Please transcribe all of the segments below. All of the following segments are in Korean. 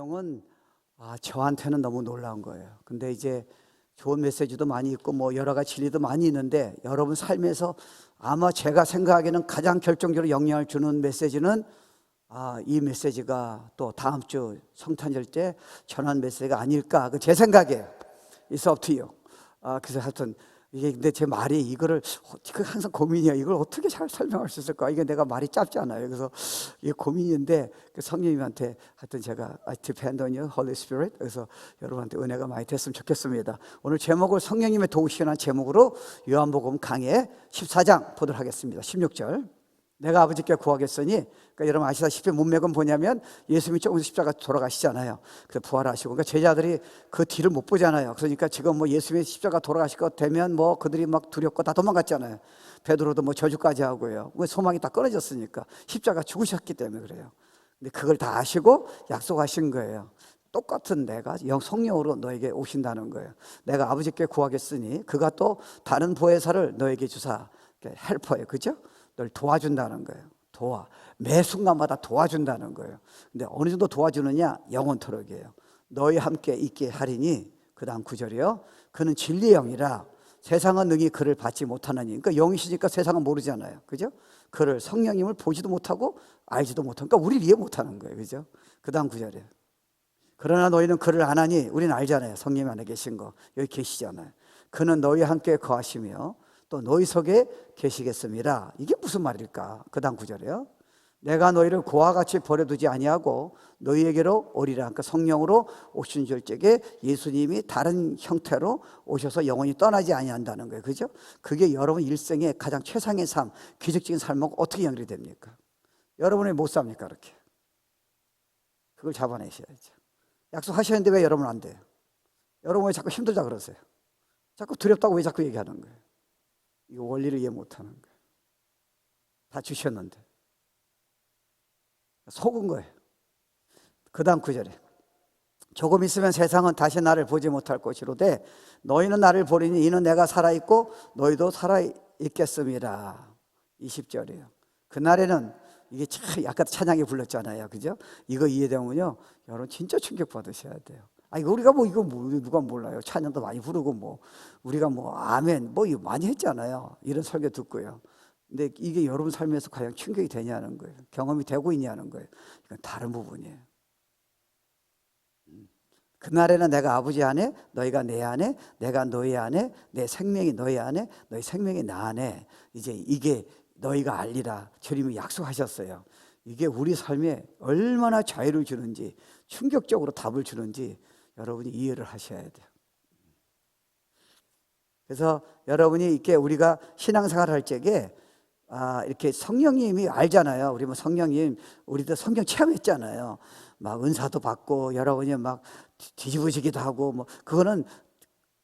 내용은 저한테는 너무 놀라운 거예요. 근데 이제 좋은 메시지도 많이 있고 뭐 여러 가지 진리도 많이 있는데 여러분 삶에서 아마 제가 생각하기에는 가장 결정적으로 영향을 주는 메시지는 이 메시지가 또 다음 주 성탄절 때 전한 메시지가 아닐까, 제 생각이에요. It's up to you. 그래서 하여튼 이게 근데 제 말이 이거를 항상 고민이야. 이걸 어떻게 잘 설명할 수 있을까? 이게 내가 말이 짧잖아요. 그래서 이게 고민인데 성령님한테 하여튼 제가 I depend on you, Holy Spirit. 그래서 여러분한테 은혜가 많이 됐으면 좋겠습니다. 오늘 제목을 성령님의 도우시는 제목으로 요한복음 강해 14장 보도록 하겠습니다. 16절. 내가 아버지께 구하겠으니, 그러니까 여러분 아시다시피 문맥은 뭐냐면 예수님이 조금 십자가 돌아가시잖아요. 그래서 부활하시고, 그러니까 제자들이 그 뒤를 못 보잖아요. 그러니까 지금 뭐 예수님이 십자가 돌아가실 것 되면 뭐 그들이 막 두렵고 다 도망갔잖아요. 베드로도 뭐 저주까지 하고요. 소망이 다 끊어졌으니까, 십자가 죽으셨기 때문에 그래요. 근데 그걸 다 아시고 약속하신 거예요. 똑같은 내가 성령으로 너에게 오신다는 거예요. 내가 아버지께 구하겠으니 그가 또 다른 보혜사를 너에게 주사, 헬퍼예요. 그죠? 널 도와준다는 거예요. 매 순간마다 도와준다는 거예요. 근데 어느 정도 도와주느냐? 영원토록이에요. 너희 함께 있게 하리니, 그 다음 9절이요. 그는 진리의 영이라 세상은 능히 그를 받지 못하느니. 그러니까 영이시니까 세상은 모르잖아요. 그죠? 그를, 성령님을 보지도 못하고 알지도 못하고, 그러니까 우리를 이해 못하는 거예요. 그죠? 그 다음 9절이에요. 그러나 너희는 그를 안 하니, 우리는 알잖아요. 성령님 안에 계신 거. 여기 계시잖아요. 그는 너희와 함께 거하시며 또 너희 속에 계시겠습니다. 이게 무슨 말일까? 그 다음 9절이에요. 내가 너희를 고와 같이 버려두지 아니하고 너희에게로 오리라. 그러니까 성령으로 오신 절적에 예수님이 다른 형태로 오셔서 영원히 떠나지 아니한다는 거예요. 그죠? 그게 여러분 일생의 가장 최상의 삶, 기적적인 삶하고 어떻게 연결이 됩니까? 여러분이 못 삽니까? 그렇게. 그걸 잡아내셔야죠. 약속하셨는데 왜 여러분 안 돼요? 여러분 왜 자꾸 힘들다 그러세요? 자꾸 두렵다고 왜 자꾸 얘기하는 거예요? 이 원리를 이해 못하는 거예요. 다 주셨는데 속은 거예요. 그 다음 9절에 조금 있으면 세상은 다시 나를 보지 못할 것이로되 너희는 나를 보리니 이는 내가 살아있고 너희도 살아있겠습니다. 20절이에요. 그날에는, 이게 참 아까 찬양에 불렀잖아요. 그죠? 이거 이해되면요 여러분 진짜 충격 받으셔야 돼요. 우리가 이거 누가 몰라요. 찬양도 많이 부르고 우리가 아멘 이거 많이 했잖아요. 이런 설교 듣고요. 근데 이게 여러분 삶에서 과연 충격이 되냐는 거예요. 경험이 되고 있냐는 거예요. 이건 다른 부분이에요. 그날에는 내가 아버지 안에, 너희가 내 안에, 내가 너희 안에, 내 생명이 너희 안에, 너희 생명이 나 안에. 이제 이게 너희가 알리라. 주님이 약속하셨어요. 이게 우리 삶에 얼마나 자유를 주는지, 충격적으로 답을 주는지 여러분이 이해를 하셔야 돼요. 그래서 여러분이 이렇게 우리가 신앙생활 할 적에 이렇게 성령님이 알잖아요. 우리 성령님, 우리도 성령 체험했잖아요. 은사도 받고 여러분이 뒤집어지기도 하고 그거는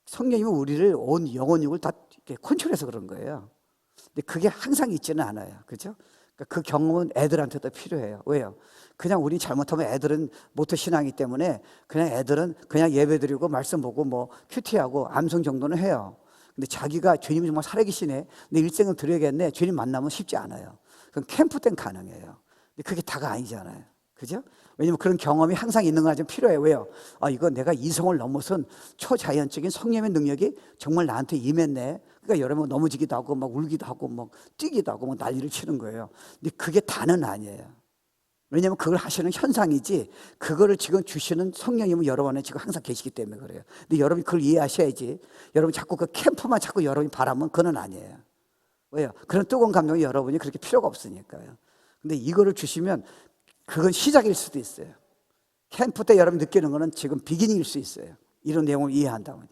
성령님이 우리를 온 영혼육을 다 이렇게 컨트롤해서 그런 거예요. 근데 그게 항상 있지는 않아요. 그죠? 그 경험은 애들한테도 필요해요. 왜요? 그냥 우리 잘못하면 애들은 모태 신앙이기 때문에 그냥 애들은 그냥 예배드리고 말씀 보고 큐티하고 암송 정도는 해요. 근데 자기가 주님이 정말 살아계시네, 내 일생을 드려야겠네, 주님 만나면 쉽지 않아요. 그건 캠프 땐 가능해요. 근데 그게 다가 아니잖아요. 그죠? 왜냐면 그런 경험이 항상 있는 건 좀 필요해요. 왜요? 이거 내가 이성을 넘어선 초자연적인 성령의 능력이 정말 나한테 임했네. 그러니까 여러분 넘어지기도 하고 울기도 하고 뛰기도 하고 난리를 치는 거예요. 근데 그게 다는 아니에요. 왜냐하면 그걸 하시는 현상이지, 그거를 지금 주시는 성령님은 여러분 안에 지금 항상 계시기 때문에 그래요. 근데 여러분이 그걸 이해하셔야지. 여러분 자꾸 그 캠프만 자꾸 여러분이 바라면 그건 아니에요. 왜요? 그런 뜨거운 감동이 여러분이 그렇게 필요가 없으니까요. 근데 이거를 주시면 그건 시작일 수도 있어요. 캠프 때 여러분이 느끼는 거는 지금 비기닝일 수 있어요. 이런 내용을 이해한다면.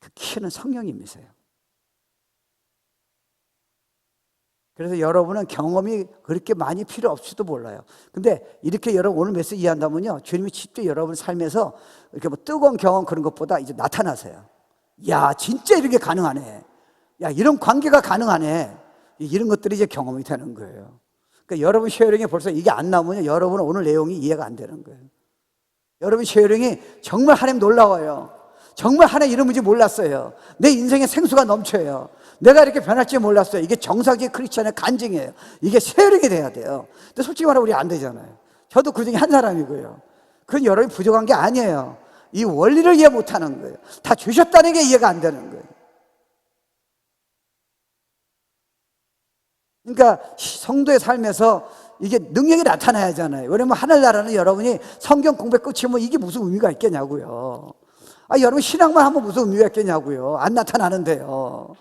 그 키는 성령님이세요. 그래서 여러분은 경험이 그렇게 많이 필요 없을지도 몰라요. 근데 이렇게 여러분 오늘 메시지 이해한다면요, 주님이 직접 여러분 삶에서 이렇게 뜨거운 경험 그런 것보다 이제 나타나세요. 야, 진짜 이렇게 가능하네. 야, 이런 관계가 가능하네. 이런 것들이 이제 경험이 되는 거예요. 그러니까 여러분 쉐어링에 벌써 이게 안 나오면 여러분은 오늘 내용이 이해가 안 되는 거예요. 여러분 쉐어링이 정말 하나님 놀라워요. 정말 하나님 이름인지 몰랐어요. 내 인생에 생수가 넘쳐요. 내가 이렇게 변할 줄 몰랐어요. 이게 정상적인 크리스찬의 간증이에요. 이게 쉐어링이 돼야 돼요. 근데 솔직히 말하면 우리 안 되잖아요. 저도 그 중에 한 사람이고요. 그건 여러분이 부족한 게 아니에요. 이 원리를 이해 못하는 거예요. 다 주셨다는 게 이해가 안 되는 거예요. 그러니까 성도의 삶에서 이게 능력이 나타나야 하잖아요. 왜냐면 하늘나라는 여러분이 성경 공부 끝이면 이게 무슨 의미가 있겠냐고요. 여러분 신앙만 하면 무슨 의미가 있겠냐고요. 안 나타나는데요.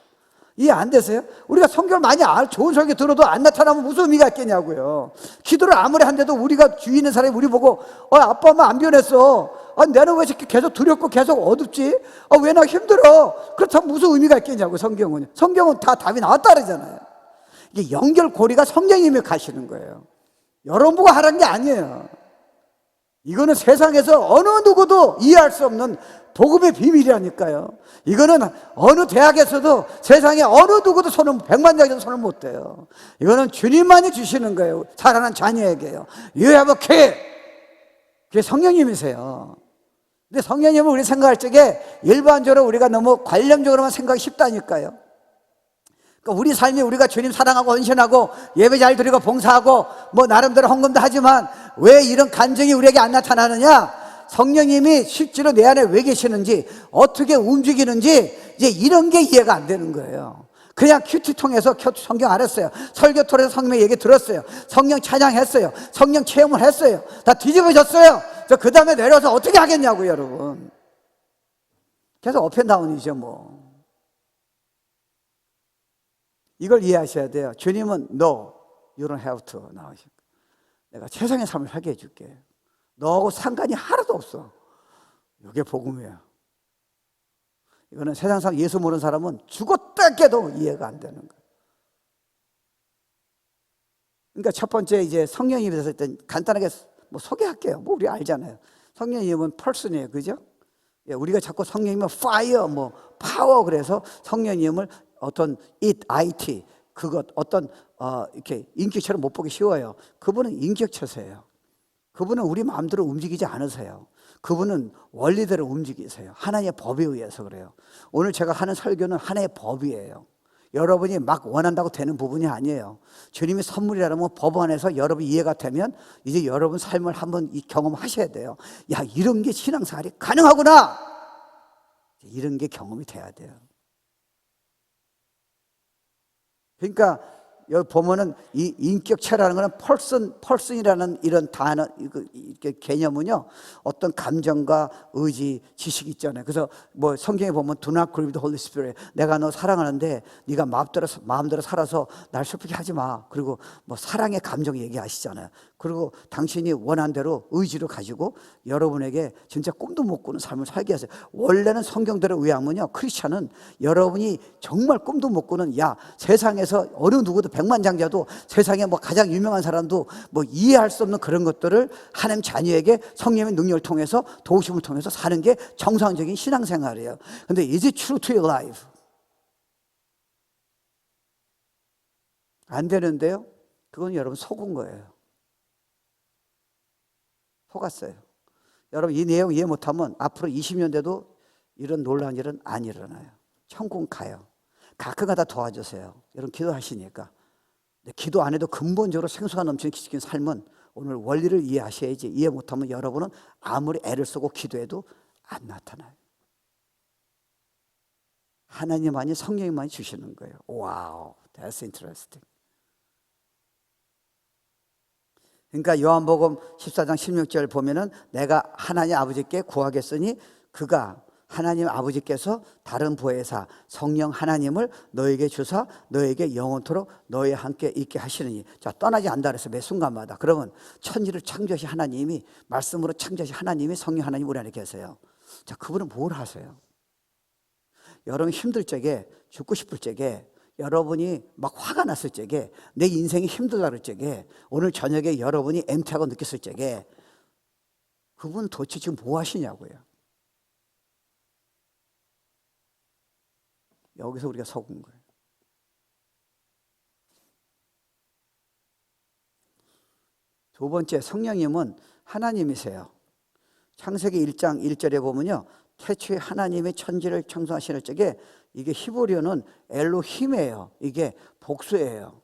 이해 안 되세요? 우리가 성경을 많이 좋은 설교 들어도 안 나타나면 무슨 의미가 있겠냐고요. 기도를 아무리 한데도 우리가 주위 있는 사람이 우리 보고 아빠 엄마 안 변했어. 나는 왜 이렇게 계속 두렵고 계속 어둡지? 왜 나 힘들어? 그렇다면 무슨 의미가 있겠냐고. 성경은 다 답이 나왔다 그러잖아요. 이게 연결고리가 성령님이 가시는 거예요. 여러분 보고 하라는 게 아니에요. 이거는 세상에서 어느 누구도 이해할 수 없는 복음의 비밀이라니까요. 이거는 어느 대학에서도 세상에 어느 누구도 백만장에도 손을 못 대요. 이거는 주님만이 주시는 거예요. 사랑하는 자녀에게요. You have a key. 그게 성령님이세요. 근데 성령님을 우리 생각할 적에 일반적으로 우리가 너무 관념적으로만 생각이 쉽다니까요. 그러니까 우리 삶이 우리가 주님 사랑하고 헌신하고 예배 잘 드리고 봉사하고 나름대로 헌금도 하지만 왜 이런 감정이 우리에게 안 나타나느냐? 성령님이 실제로 내 안에 왜 계시는지 어떻게 움직이는지 이제 이런 게 이해가 안 되는 거예요. 그냥 큐티 통해서 성경 알았어요. 설교 통해서 성령 얘기 들었어요. 성령 찬양했어요. 성령 체험을 했어요. 다 뒤집어졌어요. 그 다음에 내려서 어떻게 하겠냐고요, 여러분. 계속 업앤다운이죠 뭐. 이걸 이해하셔야 돼요. 주님은 No, you don't have to 나오시고 내가 최상의 삶을 살게 해줄게. 너하고 상관이 하나도 없어. 이게 복음이에요. 이거는 세상 사람 예수 모르는 사람은 죽었다 깨도 이해가 안 되는 거예요. 그러니까 첫 번째 이제 성령님에 대해서 일단 간단하게 소개할게요. 우리 알잖아요. 성령님은 펄슨이에요, 그죠? 우리가 자꾸 성령님은 fire, 파워 그래서 성령님을 어떤 IT 그것 어떤 이렇게 인격체로 못 보기 쉬워요. 그분은 인격체세요. 그분은 우리 마음대로 움직이지 않으세요. 그분은 원리대로 움직이세요. 하나님의 법에 의해서 그래요. 오늘 제가 하는 설교는 하나의 법이에요. 여러분이 막 원한다고 되는 부분이 아니에요. 주님이 선물이라면 법 안에서 여러분이 이해가 되면 이제 여러분 삶을 한번 경험하셔야 돼요. 야, 이런 게 신앙생활이 가능하구나. 이런 게 경험이 돼야 돼요. 그러니까 여기 보면은 이 인격체라는 거는 펄슨이라는 이런 단어, 개념은요, 어떤 감정과 의지, 지식이 있잖아요. 그래서 성경에 보면 Do not grieve the Holy Spirit. 내가 너 사랑하는데 네가 마음대로 살아서 날 슬프게 하지 마. 그리고 사랑의 감정 얘기하시잖아요. 그리고 당신이 원한 대로 의지를 가지고 여러분에게 진짜 꿈도 못 꾸는 삶을 살게 하세요. 원래는 성경대로 의하면요, 크리스찬은 여러분이 정말 꿈도 못 꾸는 세상에서 어느 누구도 백만장자도 세상에 가장 유명한 사람도 이해할 수 없는 그런 것들을 하나님 자녀에게 성령의 능력을 통해서 도우심을 통해서 사는 게 정상적인 신앙생활이에요. 근데 is it true to your life? 안 되는데요? 그건 여러분 속은 거예요. 속았어요. 여러분 이 내용 이해 못하면 앞으로 20년 돼도 이런 놀라운 일은 안 일어나요. 천국 가요. 가끔가다 도와주세요. 여러분 기도하시니까. 기도 안 해도 근본적으로 생수가 넘치는 기적인 삶은 오늘 원리를 이해하셔야지. 이해 못하면 여러분은 아무리 애를 쓰고 기도해도 안 나타나요. 하나님만이 성령님만이 주시는 거예요. 와우, that's interesting. 그러니까 요한복음 14장 16절 보면은 내가 하나님 아버지께 구하겠으니 그가 하나님 아버지께서 다른 보혜사 성령 하나님을 너에게 주사 너에게 영원토록 너희와 함께 있게 하시느니. 자, 떠나지 않다 그래서 매 순간마다. 그러면 천지를 창조하신 하나님이, 말씀으로 창조하신 하나님이, 성령 하나님 우리 안에 계세요. 자, 그분은 뭘 하세요? 여러분 힘들 적에, 죽고 싶을 적에, 여러분이 막 화가 났을 적에, 내 인생이 힘들다 그럴 적에, 오늘 저녁에 여러분이 엠티하고 느꼈을 적에 그분 도대체 지금 뭐 하시냐고요. 여기서 우리가 속은 거예요. 두 번째, 성령님은 하나님이세요. 창세기 1장 1절에 보면요, 태초에 하나님의 천지를 창조하시는 적에, 이게 히브리어는 엘로힘이에요. 이게 복수예요.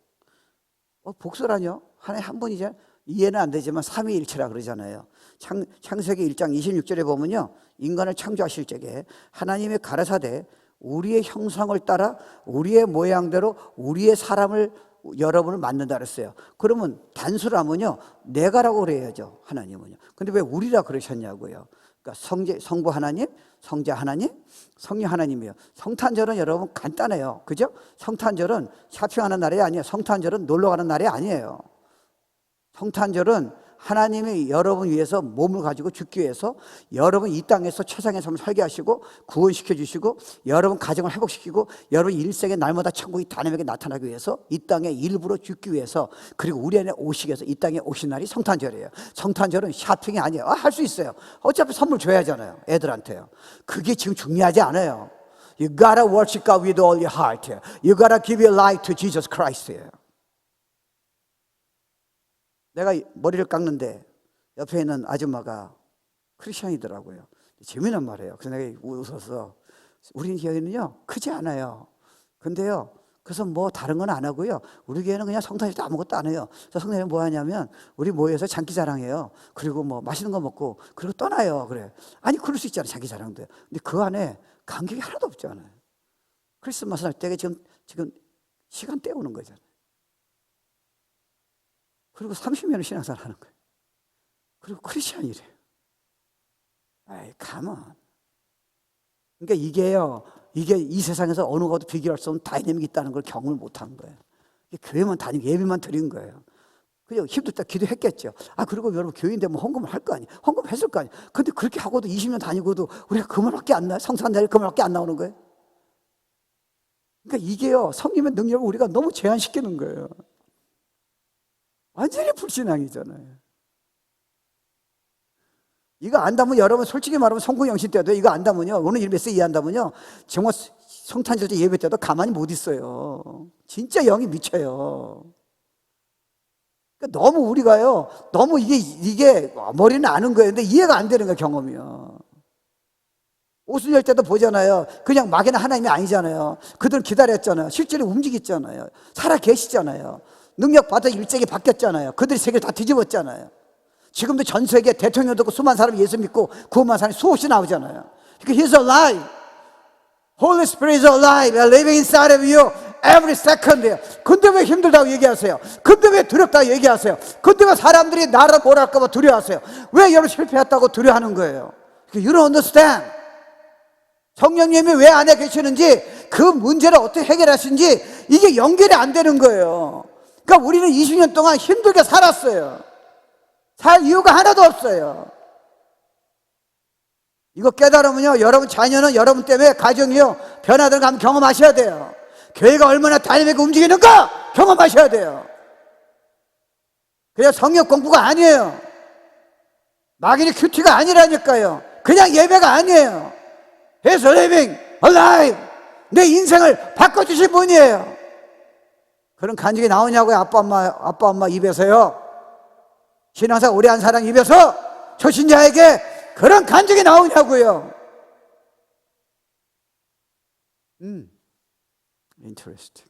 복수라뇨? 하나님 한 분이죠. 이해는 안 되지만 삼위일체라 그러잖아요. 창세기 1장 26절에 보면요, 인간을 창조하실 적에 하나님의 가라사대 우리의 형상을 따라 우리의 모양대로 우리의 사람을 여러분을 만든다 그랬어요. 그러면 단수라면요, 내가라고 그래야죠, 하나님은요. 근데 왜 우리라 그러셨냐고요. 그러니까 성부 하나님, 성자 하나님, 성령 하나님이에요. 성탄절은 여러분 간단해요, 그죠? 성탄절은 샤핑하는 날이 아니에요. 성탄절은 놀러 가는 날이 아니에요. 성탄절은 하나님이 여러분 위해서 몸을 가지고 죽기 위해서 여러분 이 땅에서 최상의 삶을 살게 하시고 구원시켜 주시고 여러분 가정을 회복시키고 여러분 일생에 날마다 천국이 다님에게 나타나기 위해서 이 땅에 일부러 죽기 위해서, 그리고 우리 안에 오시기 위해서 이 땅에 오신 날이 성탄절이에요. 성탄절은 샤핑이 아니에요. 할 수 있어요. 어차피 선물 줘야 하잖아요, 애들한테요. 그게 지금 중요하지 않아요. You gotta worship God with all your heart. You gotta give your life to Jesus Christ. 내가 머리를 깎는데 옆에 있는 아줌마가 크리스천이더라고요. 재미난 말이에요. 그래서 내가 웃어서, 우리 교회는요 크지 않아요. 근데요, 그래서 뭐 다른 건 안 하고요, 우리 교회는 그냥 성탄절도 아무것도 안 해요. 그래서 성탄절 뭐 하냐면 우리 모여서 장기 자랑해요. 그리고 뭐 맛있는 거 먹고 그리고 떠나요. 그래. 아니 그럴 수 있잖아요, 장기 자랑도. 근데 그 안에 감격이 하나도 없잖아요. 크리스마스 날 때 지금 시간 때우는 거잖아요. 그리고 30년을 신앙생활 하는 거예요. 그리고 크리스천이래요. 아이, 가만. 그러니까 이게 이 세상에서 어느 것도 비교할 수 없는 다이내믹이 있다는 걸 경험을 못 하는 거예요. 교회만 다니고 예배만 드린 거예요. 그냥 힘들 때 기도했겠죠. 그리고 여러분 교회인데 뭐 헌금을 할 거 아니에요. 헌금했을 거 아니에요. 근데 그렇게 하고도 20년 다니고도 우리가 그만밖에 안 나요. 성탄절 그만밖에 안 나오는 거예요. 그러니까 이게요, 성님의 능력을 우리가 너무 제한시키는 거예요. 완전히 불신앙이잖아요. 이거 안다면 여러분 솔직히 말하면 성공영신 때도 이거 안다면요, 오늘 예배 이해한다면요, 정말 성탄절 때 예배 때도 가만히 못 있어요. 진짜 영이 미쳐요. 그러니까 너무 우리가요, 너무 이게 머리는 아는 거예요. 근데 이해가 안 되는 거예요, 경험이요. 오순절 때도 보잖아요. 그냥 막연한 하나님이 아니잖아요. 그들은 기다렸잖아요. 실제로 움직였잖아요. 살아 계시잖아요. 능력 받아 일정이 바뀌었잖아요. 그들이 세계를 다 뒤집었잖아요. 지금도 전 세계 대통령도 있고 수많은 사람이 예수 믿고 구원받은 사람이 수없이 나오잖아요. 그러니까 He's alive. Holy Spirit is alive. Living inside of you every second. 근데 왜 힘들다고 얘기하세요? 근데 왜 두렵다고 얘기하세요? 근데 왜 사람들이 나를 뭐라 할까 봐 두려워하세요? 왜 여러분 실패했다고 두려워하는 거예요? You don't understand. 성령님이 왜 안에 계시는지, 그 문제를 어떻게 해결하신지 이게 연결이 안 되는 거예요. 그러니까 우리는 20년 동안 힘들게 살았어요. 살 이유가 하나도 없어요. 이거 깨달으면요, 여러분 자녀는 여러분 때문에 가정이요 변화되는 거 한번 경험하셔야 돼요. 교회가 얼마나 다니면서 움직이는가 경험하셔야 돼요. 그냥 성경 공부가 아니에요. 막연히 큐티가 아니라니까요. 그냥 예배가 아니에요. He's living alive. 내 인생을 바꿔주신 분이에요. 그런 간증이 나오냐고요, 아빠 엄마 입에서요. 신앙생활 오래 한 사람 입에서 초신자에게 그런 간증이 나오냐고요. Interesting.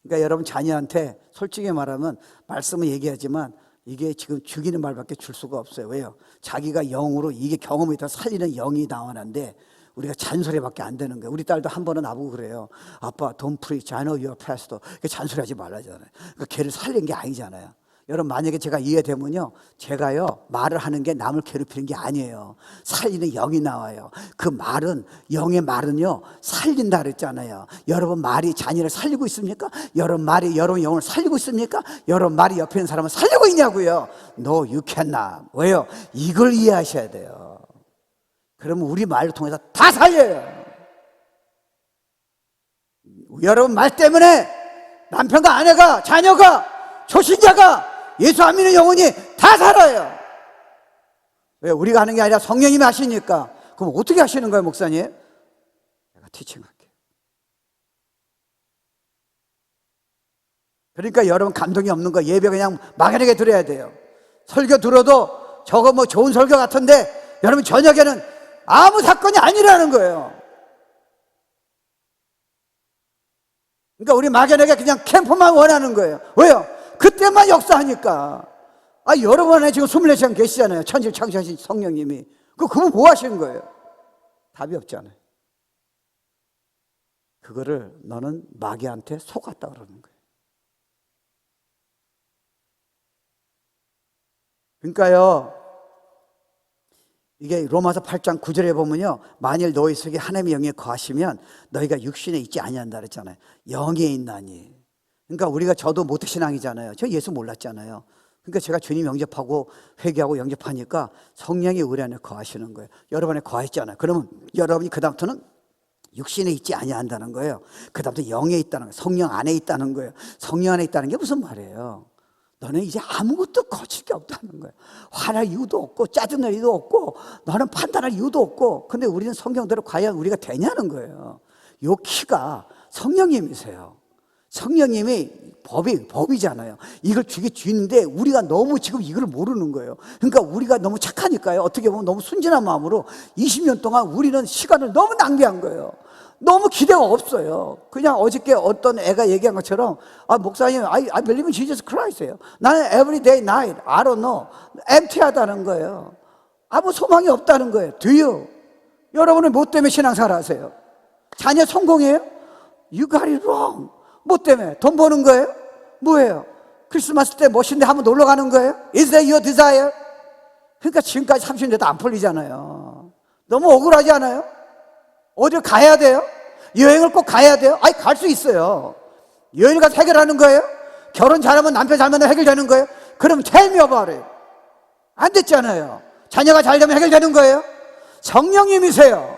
그러니까 여러분 자녀한테 솔직히 말하면, 말씀은 얘기하지만 이게 지금 죽이는 말밖에 줄 수가 없어요. 왜요? 자기가 영으로 이게 경험이 더 살리는 영이 나오는데 우리가 잔소리밖에 안 되는 거예요. 우리 딸도 한 번은 나보고 그래요. 아빠, don't preach. I know you're a pastor. 잔소리하지 말라잖아요. 그러니까 걔를 살린 게 아니잖아요. 여러분, 만약에 제가 이해되면요, 제가요 말을 하는 게 남을 괴롭히는 게 아니에요. 살리는 영이 나와요. 그 말은, 영의 말은요 살린다 그랬잖아요. 여러분 말이 자녀를 살리고 있습니까? 여러분 말이 여러분 영을 살리고 있습니까? 여러분 말이 옆에 있는 사람을 살리고 있냐고요? No, you cannot. 왜요? 이걸 이해하셔야 돼요. 그러면 우리 말을 통해서 다 살려요. 여러분 말 때문에 남편과 아내가, 자녀가, 초신자가, 예수 안 믿는 영혼이 다 살아요. 왜? 우리가 하는 게 아니라 성령님이 하시니까. 그럼 어떻게 하시는 거예요, 목사님? 내가 티칭할게요. 그러니까 여러분 감동이 없는 거, 예배 그냥 막연하게 들어야 돼요. 설교 들어도 저거 뭐 좋은 설교 같은데 여러분 저녁에는 아무 사건이 아니라는 거예요. 그러니까 우리 막연하게 그냥 캠프만 원하는 거예요. 왜요? 그때만 역사하니까. 여러분 안에 지금 24시간 계시잖아요. 천지를 창조하신 성령님이. 그분 뭐 하시는 거예요? 답이 없잖아요. 그거를 너는 마귀한테 속았다 그러는 거예요. 그러니까요, 이게 로마서 8장 9절에 보면요, 만일 너희 속에 하나님의 영이 거하시면 너희가 육신에 있지 아니한다 그랬잖아요. 영에 있나니. 그러니까 우리가, 저도 모태신앙이잖아요. 저 예수 몰랐잖아요. 그러니까 제가 주님 영접하고 회개하고 영접하니까 성령이 우리 안에 거하시는 거예요. 여러분 안에 거했잖아요. 그러면 여러분이 그다음부터는 육신에 있지 아니한다는 거예요. 그다음부터 영에 있다는 거예요. 성령 안에 있다는 거예요. 성령 안에 있다는 게 무슨 말이에요? 너는 이제 아무것도 거칠 게 없다는 거예요. 화날 이유도 없고 짜증날 이유도 없고 너는 판단할 이유도 없고. 근데 우리는 성경대로 과연 우리가 되냐는 거예요. 요 키가 성령님이세요. 성령님이 법이잖아요. 이걸 주인인데 우리가 너무 지금 이걸 모르는 거예요. 그러니까 우리가 너무 착하니까요. 어떻게 보면 너무 순진한 마음으로 20년 동안 우리는 시간을 너무 낭비한 거예요. 너무 기대가 없어요. 그냥 어저께 어떤 애가 얘기한 것처럼, 목사님, I believe in Jesus Christ예요. 나는 every day, night, I don't know. empty하다는 거예요. 아무 소망이 없다는 거예요. Do you? 여러분은 뭐 때문에 신앙생활 하세요? 자녀 성공이에요? You got it wrong. 뭐 때문에? 돈 버는 거예요? 뭐예요? 크리스마스 때 멋있는데 한번 놀러 가는 거예요? Is that your desire? 그러니까 지금까지 30년 돼도 안 풀리잖아요. 너무 억울하지 않아요? 어딜 가야 돼요? 여행을 꼭 가야 돼요? 갈 수 있어요. 여행을 가서 해결하는 거예요? 결혼 잘하면 남편 잘 만나면 해결되는 거예요? 그럼 tell me about it. 안 됐잖아요. 자녀가 잘 되면 해결되는 거예요? 성령님이세요.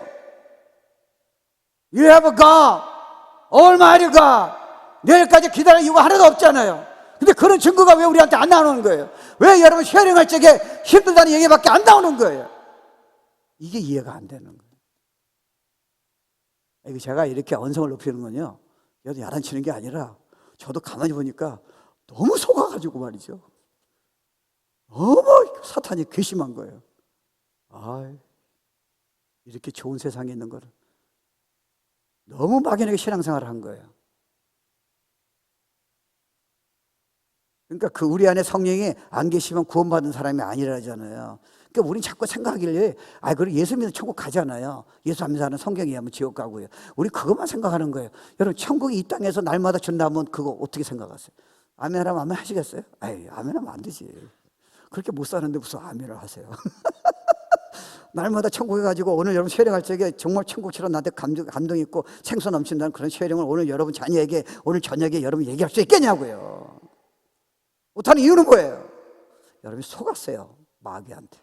You have a God, Almighty God. 내일까지 기다릴 이유가 하나도 없잖아요. 근데 그런 증거가 왜 우리한테 안 나오는 거예요? 왜 여러분 쉐어링할 적에 힘들다는 얘기밖에 안 나오는 거예요? 이게 이해가 안 되는 거예요. 제가 이렇게 언성을 높이는 건요, 여러분 야단치는 게 아니라 저도 가만히 보니까 너무 속아가지고 말이죠. 너무 사탄이 괘씸한 거예요. 이렇게 좋은 세상에 있는 거를 너무 막연하게 신앙생활을 한 거예요. 그러니까 우리 안에 성령이 안 계시면 구원받은 사람이 아니라잖아요. 그러니까 우린 자꾸 생각하길래, 그래 예수 믿는 천국 가잖아요. 예수 안 믿는 사람은 성경에 하면 지옥 가고요. 우리 그것만 생각하는 거예요. 여러분, 천국이 이 땅에서 날마다 준다면 그거 어떻게 생각하세요? 아멘 하라면 아멘 하시겠어요? 아멘 하면 안 되지. 그렇게 못 사는데 무슨 아멘을 하세요? 날마다 천국에 가지고 오늘 여러분 쉐어링할 적에 정말 천국처럼 나한테 감동 있고 생수 넘친다는 그런 쉐어링을 오늘 여러분 자녀에게 오늘 저녁에 여러분 얘기할 수 있겠냐고요. 못하는 이유는 뭐예요? 여러분이 속았어요, 마귀한테.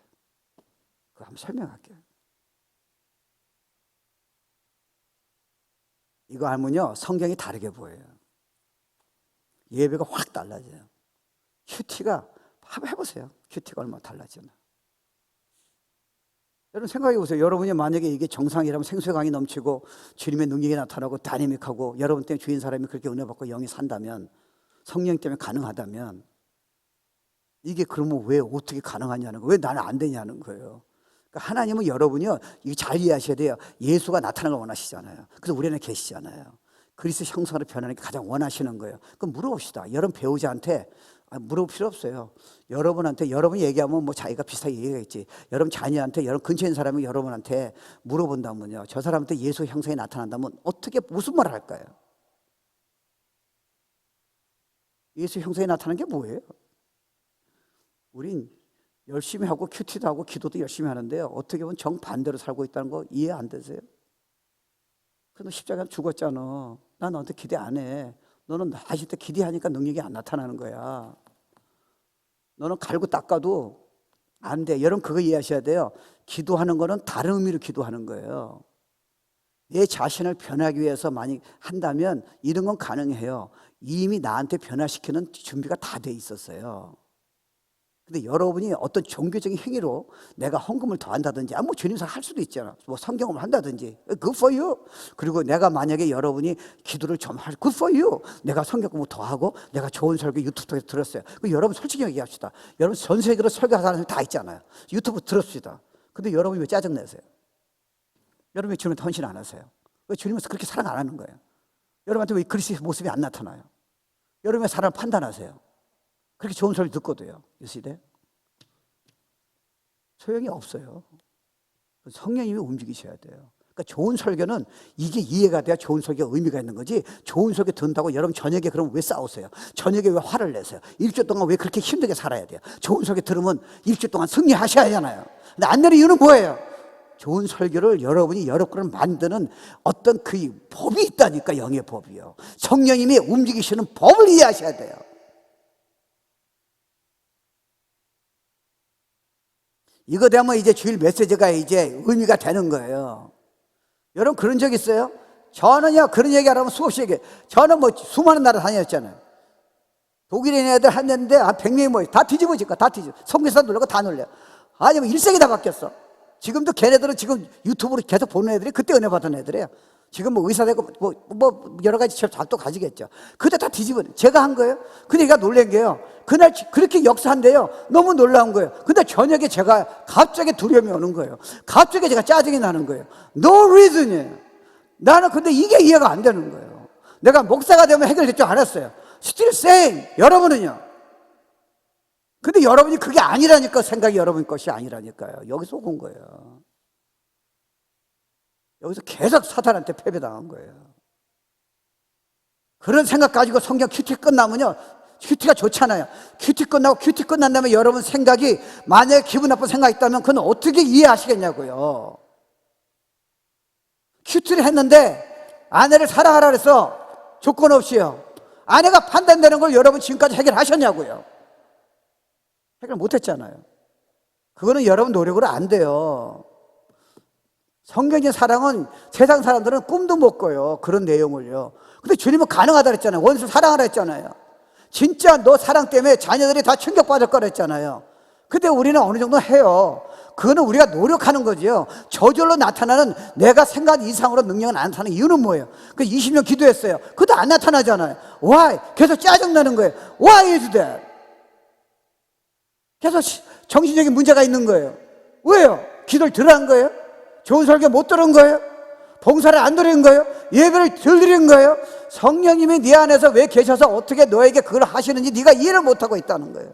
그거 한번 설명할게요. 이거 알면요, 성경이 다르게 보여요. 예배가 확 달라져요. 큐티가, 한번 해보세요. 큐티가 얼마나 달라지나. 여러분 생각해 보세요. 여러분이 만약에 이게 정상이라면 생수의 강이 넘치고 주님의 능력이 나타나고 다이내믹하고 여러분 때문에 주인 사람이 그렇게 은혜 받고 영이 산다면, 성령 때문에 가능하다면, 이게 그러면 왜 어떻게 가능하냐는 거예요. 왜 나는 안 되냐는 거예요. 그러니까 하나님은 여러분이요, 이거 잘 이해하셔야 돼요. 예수가 나타나는 걸 원하시잖아요. 그래서 우리 안에 계시잖아요. 그리스도 형상으로 변하는 게 가장 원하시는 거예요. 그럼 물어봅시다. 여러분 배우자한테 물어볼 필요 없어요. 여러분한테, 여러분이 얘기하면 뭐 자기가 비슷하게 얘기하겠지. 여러분 자녀한테, 여러분 근처에 있는 사람이 여러분한테 물어본다면요, 저 사람한테 예수 형상이 나타난다면 어떻게, 무슨 말을 할까요? 예수 형상이 나타나는 게 뭐예요? 우린 열심히 하고 큐티도 하고 기도도 열심히 하는데요, 어떻게 보면 정반대로 살고 있다는 거 이해 안 되세요? 너 십자가에 죽었잖아. 나 너한테 기대 안 해. 너는 나실 때 기대하니까 능력이 안 나타나는 거야. 너는 갈고 닦아도 안 돼. 여러분 그거 이해하셔야 돼요. 기도하는 거는 다른 의미로 기도하는 거예요. 내 자신을 변하기 위해서 많이 한다면 이런 건 가능해요. 이미 나한테 변화시키는 준비가 다 돼 있었어요. 근데 여러분이 어떤 종교적인 행위로 내가 헌금을 더 한다든지, 뭐 주님사 할 수도 있잖아. 뭐 성경을 한다든지, good for you. 그리고 내가 만약에 여러분이 기도를 좀 할, good for you. 내가 성경 공부 더 하고, 내가 좋은 설교 유튜브 통해서 들었어요. 여러분 솔직히 얘기합시다. 여러분 전 세계로 설교하는 사람이 다 있잖아요. 유튜브 들었습니다. 근데 여러분이 왜 짜증내세요? 여러분 왜 주님한테 헌신 안 하세요? 왜 주님한테 그렇게 사랑 안 하는 거예요? 여러분한테 왜 그리스도의 모습이 안 나타나요? 여러분 왜 사람을 판단하세요? 그렇게 좋은 소리 듣고도요, 이 시대 소용이 없어요. 성령님이 움직이셔야 돼요. 그러니까 좋은 설교는 이게 이해가 돼야 좋은 설교가 의미가 있는 거지. 좋은 설교 듣는다고 여러분 저녁에 그럼 왜 싸우세요? 저녁에 왜 화를 내세요? 일주일 동안 왜 그렇게 힘들게 살아야 돼요? 좋은 설교 들으면 일주일 동안 승리하셔야 하잖아요. 근데 안 되는 이유는 뭐예요? 좋은 설교를 여러분이 여러분을 만드는 어떤 그 법이 있다니까. 영의 법이요. 성령님이 움직이시는 법을 이해하셔야 돼요. 이거 되면 이제 주일 메시지가 이제 의미가 되는 거예요. 여러분 그런 적 있어요? 저는요 그런 얘기 하라면 수없이 얘기해. 저는 뭐 수많은 나라 다녔잖아요. 독일에 있는 애들 했는데 한 100명이 모여 다 뒤집어질까. 다 뒤집어. 성교사 놀라고 다 놀려. 아니 뭐 일생이 다 바뀌었어. 지금도 걔네들은 지금 유튜브로 계속 보는 애들이 그때 은혜 받은 애들이에요. 지금 뭐 의사 되고 뭐 여러 가지 잘또 가지겠죠. 그때 다 뒤집어. 제가 한 거예요. 근데 얘가 놀란 게요. 그날 그렇게 역사한대요. 너무 놀라운 거예요. 근데 저녁에 제가 갑자기 두려움이 오는 거예요. 갑자기 제가 짜증이 나는 거예요. No reason이에요. 나는 근데 이게 이해가 안 되는 거예요. 내가 목사가 되면 해결될 줄 알았어요. Still same. 여러분은요. 근데 여러분이 그게 아니라니까. 생각이 여러분 것이 아니라니까요. 여기서 온 거예요. 여기서 계속 사탄한테 패배당한 거예요. 그런 생각 가지고 성경 큐티 끝나면요, 큐티가 좋잖아요. 큐티 끝나고 큐티 끝난 다음에 여러분 생각이 만약에 기분 나쁜 생각이 있다면 그건 어떻게 이해하시겠냐고요. 큐티를 했는데 아내를 사랑하라 그래서 조건 없이요. 아내가 판단되는 걸 여러분 지금까지 해결하셨냐고요. 해결 못했잖아요. 그거는 여러분 노력으로 안 돼요. 성경의 사랑은 세상 사람들은 꿈도 못 꿔요. 그런 내용을요. 근데 주님은 가능하다 그랬잖아요. 원수 사랑하라 했잖아요. 진짜 너 사랑 때문에 자녀들이 다 충격받을 거라 했잖아요. 근데 우리는 어느 정도 해요. 그거는 우리가 노력하는 거지요. 저절로 나타나는 내가 생각한 이상으로 능력은 안 나타나는 이유는 뭐예요? 그 20년 기도했어요. 그것도 안 나타나잖아요. Why? 계속 짜증나는 거예요. Why is that? 계속 정신적인 문제가 있는 거예요. 왜요? 기도를 들어간 거예요? 좋은 설교 못 들은 거예요? 봉사를 안 드린 거예요? 예배를 덜 드린 거예요? 성령님이 네 안에서 왜 계셔서 어떻게 너에게 그걸 하시는지 네가 이해를 못하고 있다는 거예요.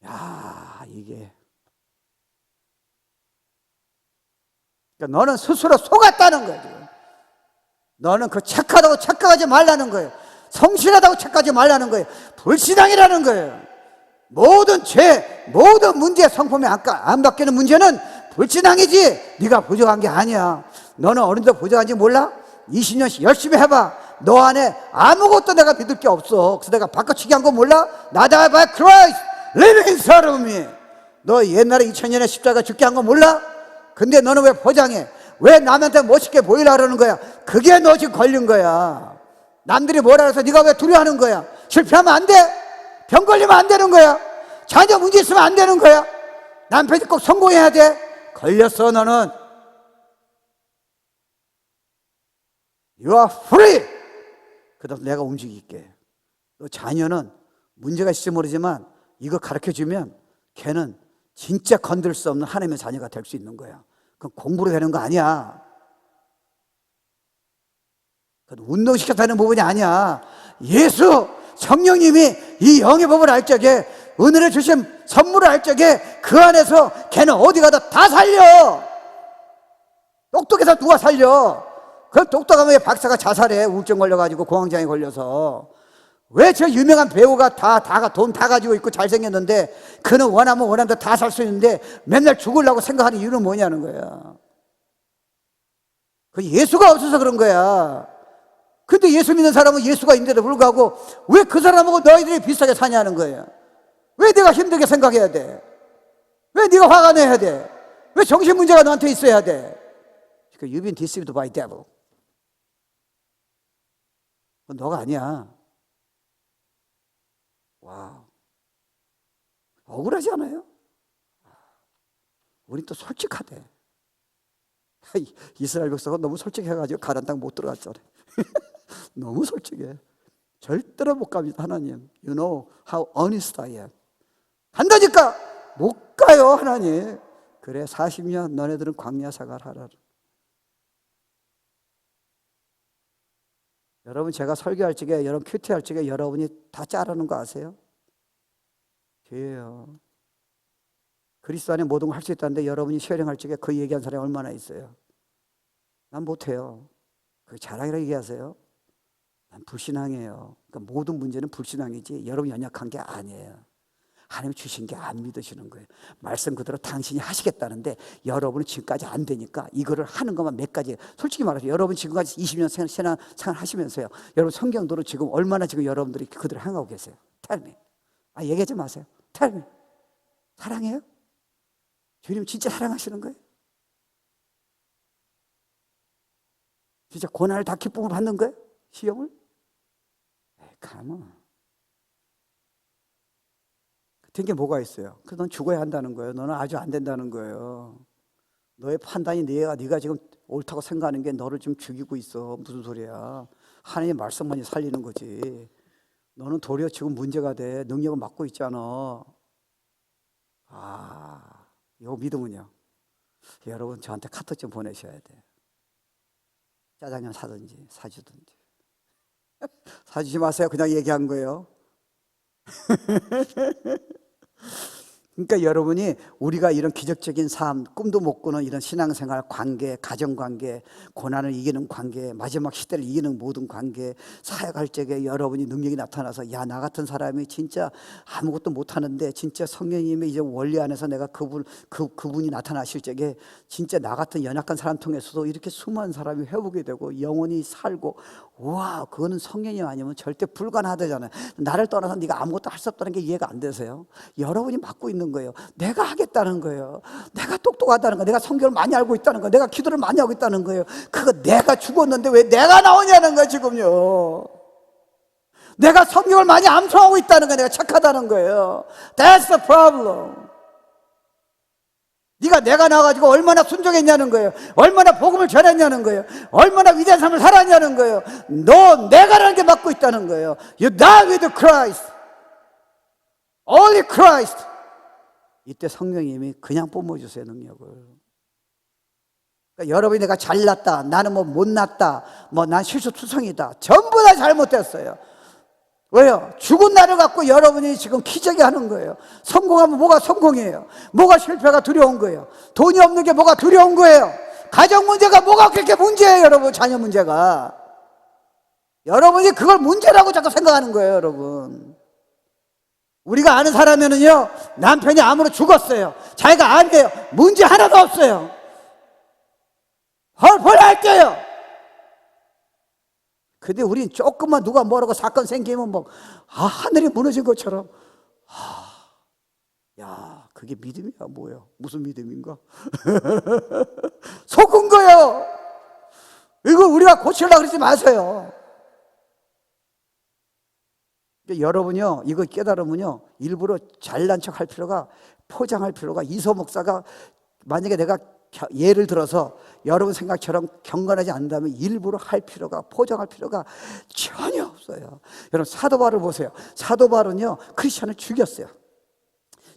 야, 이게 그러니까 너는 스스로 속았다는 거예요. 너는 그 착하다고 착각하지 말라는 거예요. 성실하다고 착각하지 말라는 거예요. 불신앙이라는 거예요. 모든 죄, 모든 문제 성품이 안 바뀌는 문제는 불신앙이지 네가 부족한 게 아니야. 너는 어느 정도 부족한지 몰라? 20년씩 열심히 해봐. 너 안에 아무것도 내가 믿을 게 없어. 그래서 내가 바꿔치기 한 거 몰라? 나다 바이 크라이스트 리빙 사람이. 너 옛날에 2000년에 십자가 죽게 한 거 몰라? 근데 너는 왜 포장해? 왜 남한테 멋있게 보이려고 그러는 거야? 그게 너 지금 걸린 거야. 남들이 뭐라 해서 네가 왜 두려워하는 거야? 실패하면 안 돼. 병 걸리면 안 되는 거야. 자녀 문제 있으면 안 되는 거야. 남편이 꼭 성공해야 돼. 걸렸어 너는. You are free. 그다음 내가 움직일게. 너 자녀는 문제가 있을지 모르지만 이거 가르쳐주면 걔는 진짜 건들 수 없는 하나님의 자녀가 될 수 있는 거야. 그건 공부로 되는 거 아니야. 그건 운동시켰다는 부분이 아니야. 예수 성령님이 이 영의 법을 알 적에, 은혜를 주신 선물을 알 적에 그 안에서 걔는 어디 가도 다 살려. 똑똑해서 누가 살려? 그 똑똑하면 왜 박사가 자살해? 우울증 걸려가지고 공황장애 걸려서. 왜 저 유명한 배우가 돈 다 가지고 있고 잘생겼는데 그는 원하면 원하는 다 살 수 있는데 맨날 죽으려고 생각하는 이유는 뭐냐는 거야. 그 예수가 없어서 그런 거야. 근데 예수 믿는 사람은 예수가 있는데도 불구하고 왜 그 사람하고 너희들이 비슷하게 사냐는 거예요. 왜 내가 힘들게 생각해야 돼? 왜 네가 화가 내야 돼? 왜 정신 문제가 너한테 있어야 돼? You've been deceived by devil. 그건 너가 아니야. 와, 억울하지 않아요? 우린 또 솔직하대. 이스라엘 백성은 너무 솔직해가지고 가나안 땅 못 들어갔잖아. 너무 솔직해. 절대로 못 갑니다. 하나님, You know how honest I am. 간다니까 못 가요. 하나님. 그래 40년 너네들은 광야 생활 하라. 여러분 제가 설교할 적에, 여러분 큐티할 적에 여러분이 다 자르는 거 아세요? 교회예요. 그리스도 안에 모든 걸 할 수 있다는데 여러분이 쉐어링할 적에 그 얘기한 사람이 얼마나 있어요? 난 못해요. 그 자랑이라고 얘기하세요? 난 불신앙이에요. 그러니까 모든 문제는 불신앙이지 여러분 연약한 게 아니에요. 하나님 주신 게 안 믿으시는 거예요. 말씀 그대로 당신이 하시겠다는데 여러분은 지금까지 안 되니까 이거를 하는 것만 몇 가지. 솔직히 말해서 여러분 지금까지 20년 생활 하시면서요, 여러분 성경도로 지금 얼마나 지금 여러분들이 그대로 행하고 계세요? 텔미. 얘기하지 마세요. 텔미. 사랑해요? 주님 진짜 사랑하시는 거예요? 진짜 고난을 다 기쁨으로 받는 거예요? 시험을? 가만. 같은 게 뭐가 있어요? 그래서 넌 죽어야 한다는 거예요. 너는 아주 안 된다는 거예요. 너의 판단이 네가 지금 옳다고 생각하는 게 너를 지금 죽이고 있어. 무슨 소리야? 하나님의 말씀만이 살리는 거지. 너는 도리어 지금 문제가 돼. 능력을 맡고 있잖아. 이거 믿으면요, 여러분 저한테 카톡 좀 보내셔야 돼. 짜장면 사든지 사주든지. 사주지 마세요. 그냥 얘기한 거예요. 그러니까 여러분이 우리가 이런 기적적인 삶, 꿈도 못 꾸는 이런 신앙생활, 관계, 가정관계, 고난을 이기는 관계, 마지막 시대를 이기는 모든 관계, 사역할 적에 여러분이 능력이 나타나서 야, 나 같은 사람이 진짜 아무것도 못하는데 진짜 성령님의 이제 원리 안에서 내가 그분이 나타나실 적에 진짜 나 같은 연약한 사람 통해서도 이렇게 수많은 사람이 회복이 되고 영혼이 살고, 와, 그거는 성령님 아니면 절대 불가능하다잖아요. 나를 떠나서 네가 아무것도 할 수 없다는 게 이해가 안 되세요? 여러분이 맡고 있는 거예요. 내가 하겠다는 거예요. 내가 똑똑하다는 거예요. 내가 성경을 많이 알고 있다는 거예요. 내가 기도를 많이 하고 있다는 거예요. 그거 내가 죽었는데 왜 내가 나오냐는 거예요, 지금요. 내가 성경을 많이 암송하고 있다는 거예요. 내가 착하다는 거예요. That's the problem. 내가 나와가지고 얼마나 순종했냐는 거예요. 얼마나 복음을 전했냐는 거예요. 얼마나 위대한 삶을 살았냐는 거예요. 너 내가라는 게 맡고 있다는 거예요. You die with Christ. Only Christ. 이때 성령님이 그냥 뿜어주세요, 능력을. 그러니까 여러분이 내가 잘났다, 나는 뭐 못났다, 난 실수투성이다, 전부 다 잘못됐어요. 왜요? 죽은 나를 갖고 여러분이 지금 기적이 하는 거예요. 성공하면 뭐가 성공이에요? 뭐가 실패가 두려운 거예요? 돈이 없는 게 뭐가 두려운 거예요? 가정 문제가 뭐가 그렇게 문제예요, 여러분? 자녀 문제가. 여러분이 그걸 문제라고 자꾸 생각하는 거예요, 여러분. 우리가 아는 사람에는요, 남편이 암으로 죽었어요. 자기가 안 돼요. 문제 하나도 없어요. 헐 할게요. 근데 우린 조금만 누가 뭐라고 사건 생기면 하늘이 무너진 것처럼, 야, 그게 믿음이야, 뭐야? 무슨 믿음인가? 속은 거예요. 이거 우리가 고치려고 그러지 마세요. 여러분요, 이거 깨달으면요, 일부러 잘난 척 할 필요가, 포장할 필요가, 이소 목사가 만약에 내가 예를 들어서 여러분 생각처럼 경건하지 않다면 일부러 할 필요가, 포장할 필요가 전혀 없어요. 여러분 사도 바울을 보세요. 사도 바울은요, 크리스천을 죽였어요.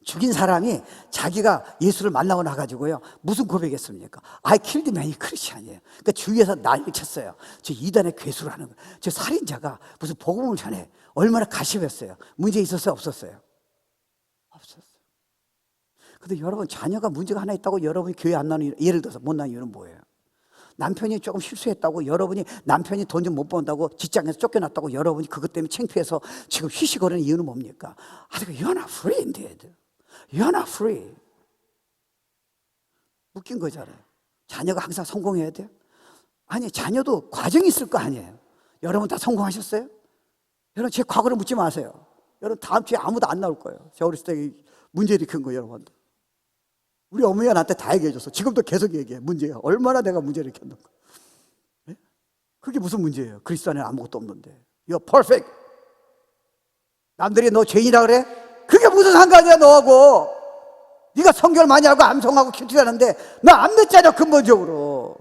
죽인 사람이 자기가 예수를 만나고 나가지고요, 무슨 고백했습니까? I killed man, 이 크리스천이에요. 그러니까 주위에서 난리 쳤어요. 저 이단의 괴수를 하는 거예요. 저 살인자가 무슨 복음을 전해. 얼마나 가시했어요. 문제 있었어요, 없었어요? 없었어요. 근데 여러분, 자녀가 문제가 하나 있다고 여러분이 교회 안 나오는, 예를 들어서 못 나오는 이유는 뭐예요? 남편이 조금 실수했다고, 여러분이 남편이 돈 좀 못 번다고 직장에서 쫓겨났다고 여러분이 그것 때문에 창피해서 지금 희시거리는 이유는 뭡니까? You're not free indeed. You're not free. 웃긴 거잖아요. 자녀가 항상 성공해야 돼요? 아니, 자녀도 과정이 있을 거 아니에요. 여러분 다 성공하셨어요? 여러분 제 과거를 묻지 마세요. 여러분 다음 주에 아무도 안 나올 거예요. 제가 어렸을 때 문제 일으킨 거예요, 여러분. 우리 어머니가 나한테 다 얘기해 줬어. 지금도 계속 얘기해. 문제야. 얼마나 내가 문제를 일으켰는가. 네? 그게 무슨 문제예요? 그리스도 안에 아무것도 없는데. You're perfect. 남들이 너 죄인이라 그래? 그게 무슨 상관이야, 너하고. 네가 성경을 많이 하고 암송하고 큐티하는데 너 안 믿잖아, 근본적으로.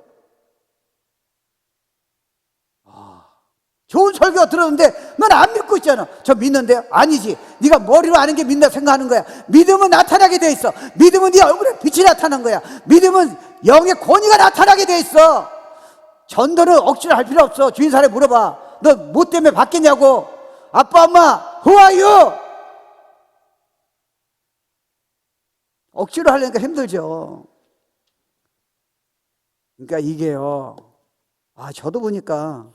좋은 설교 들었는데 넌 안 믿고 있잖아. 저 믿는데? 아니지. 네가 머리로 아는 게 믿는다 생각하는 거야. 믿음은 나타나게 돼 있어. 믿음은 네 얼굴에 빛이 나타나는 거야. 믿음은 영의 권위가 나타나게 돼 있어. 전도는 억지로 할 필요 없어. 주인 사람에 물어봐. 너 뭐 때문에 받겠냐고. 아빠, 엄마, who are you? 억지로 하려니까 힘들죠. 그러니까 이게요, 저도 보니까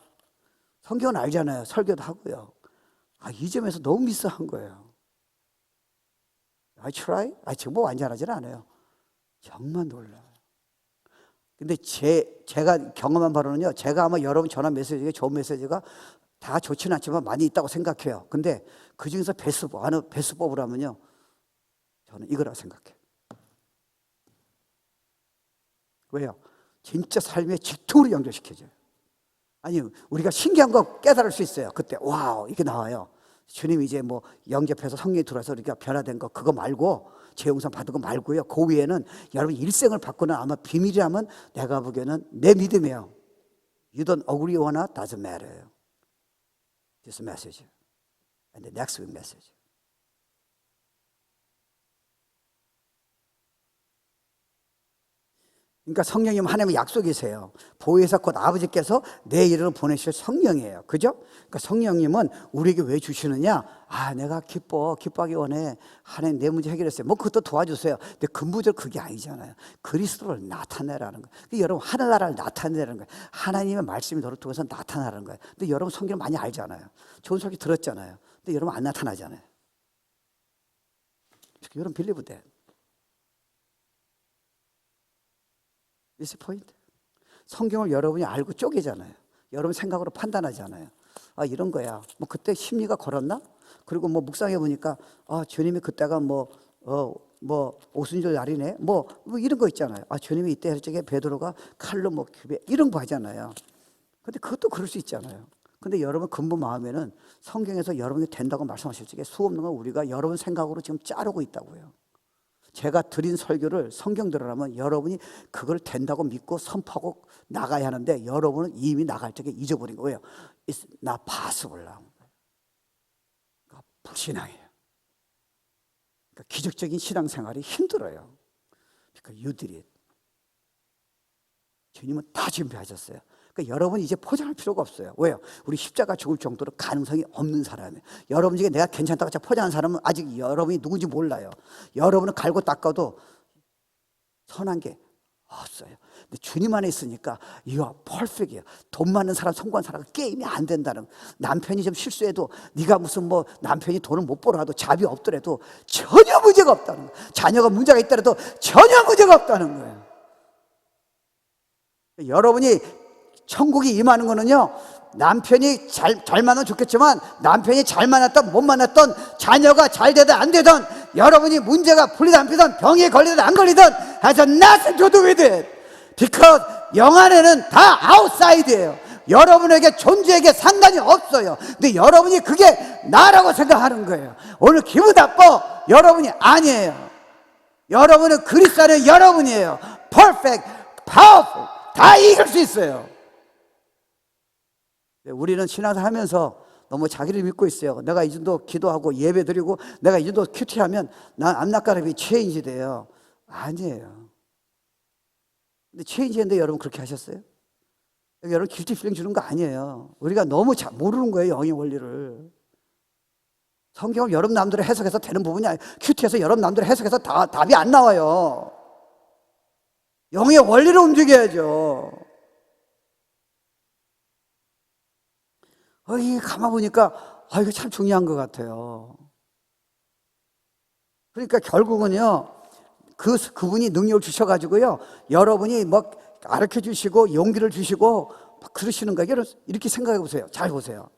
성경은 알잖아요. 설교도 하고요. 이 점에서 너무 미스한 거예요. I try? 정말 완전하지는 않아요. 정말 놀라요. 근데 제가 경험한 바로는요, 제가 아마 여러분 전한 메시지가 좋은 메시지가 다 좋지는 않지만 많이 있다고 생각해요. 근데 그 중에서 베스트 뽑으라면요, 저는 이거라고 생각해요. 왜요? 진짜 삶의 직통으로 연결시켜줘요. 아니, 우리가 신기한 거 깨달을 수 있어요. 그때 와우 이게 나와요. 주님이 이제 뭐 영접해서 성령이 들어와서 우리가 변화된 거 그거 말고, 재용상 받은 거 말고요, 그 위에는 여러분 일생을 바꾸는 아마 비밀이라면 내가 보기에는 내 믿음이에요. You don't agree or not, doesn't matter. This message and the next week message. 그러니까 성령님 하나님의 약속이세요. 보혜사 곧 아버지께서 내 이름을 보내실 성령이에요. 그죠? 그러니까 성령님은 우리에게 왜 주시느냐? 내가 기뻐하기 원해. 하나님 내 문제 해결했어요. 뭐 그것도 도와주세요. 근데 근본적으로 그게 아니잖아요. 그리스도를 나타내라는 거예요. 그러니까 여러분 하늘나라를 나타내라는 거예요. 하나님의 말씀이 너를 통해서 나타나라는 거예요. 근데 여러분 성경 많이 알잖아요. 좋은 소리 들었잖아요. 근데 여러분 안 나타나잖아요. 여러분 빌리브 돼. This point. 성경을 여러분이 알고 쪼개잖아요. 여러분 생각으로 판단하잖아요. 이런 거야. 뭐 그때 심리가 걸었나? 그리고 뭐 묵상해 보니까 주님이 그때가 뭐 오순절 날이네. 뭐 이런 거 있잖아요. 주님이 이때 할 적에 베드로가 칼로 뭐 규배 이런 거 하잖아요. 근데 그것도 그럴 수 있잖아요. 근데 여러분 근본 마음에는 성경에서 여러분이 된다고 말씀하실 적에 수없는 건 우리가 여러분 생각으로 지금 자르고 있다고요. 제가 드린 설교를 성경대로라면 여러분이 그걸 된다고 믿고 선포하고 나가야 하는데, 여러분은 이미 나갈 적에 잊어버린 거예요. It's not possible. 그러니까 불신앙이에요. 그러니까 기적적인 신앙생활이 힘들어요. 그러니까 you did it. 주님은 다 준비하셨어요. 그러니까 여러분이 이제 포장할 필요가 없어요. 왜요? 우리 십자가 죽을 정도로 가능성이 없는 사람이에요. 여러분 중에 내가 괜찮다고 포장한 사람은 아직 여러분이 누군지 몰라요. 여러분은 갈고 닦아도 선한 게 없어요. 근데 주님 안에 있으니까 you are perfect이에요. 돈 많은 사람, 성공한 사람 게임이 안 된다는, 남편이 좀 실수해도 네가 무슨 뭐 남편이 돈을 못 벌어도 잡이 없더라도 전혀 문제가 없다는 거예요. 자녀가 문제가 있더라도 전혀 문제가 없다는 거예요. 여러분이 천국이 임하는 거는요, 남편이 잘 만나면 좋겠지만 남편이 잘 만났던 못 만났던, 자녀가 잘 되든 안 되든, 여러분이 문제가 풀리든 안 풀리든, 병에 걸리든 안 걸리든 has nothing to do with it. because 영 안에는 다 outside예요. 여러분에게 존재에게 상관이 없어요. 근데 여러분이 그게 나라고 생각하는 거예요. 오늘 기분 나빠, 여러분이 아니에요. 여러분은 그리스도 안에 여러분이에요. perfect, powerful, 다 이길 수 있어요. 우리는 신앙생활 하면서 너무 자기를 믿고 있어요. 내가 이 정도 기도하고 예배 드리고 내가 이 정도 큐티하면 난 I'm not gonna be changed 돼요. 아니에요. 근데 체인지 했는데 여러분 그렇게 하셨어요? 여러분 길티 필링 주는 거 아니에요. 우리가 너무 모르는 거예요, 영의 원리를. 성경을 여러분 남대로 해석해서 되는 부분이 아니에요. 큐티에서 여러분 남대로 해석해서 답이 안 나와요. 영의 원리를 움직여야죠. 가만 보니까 이거 참 중요한 것 같아요. 그러니까 결국은요, 그분이 능력을 주셔가지고요, 여러분이 뭐 가르쳐 주시고 용기를 주시고 막 그러시는 거예요. 이렇게 생각해 보세요. 잘 보세요.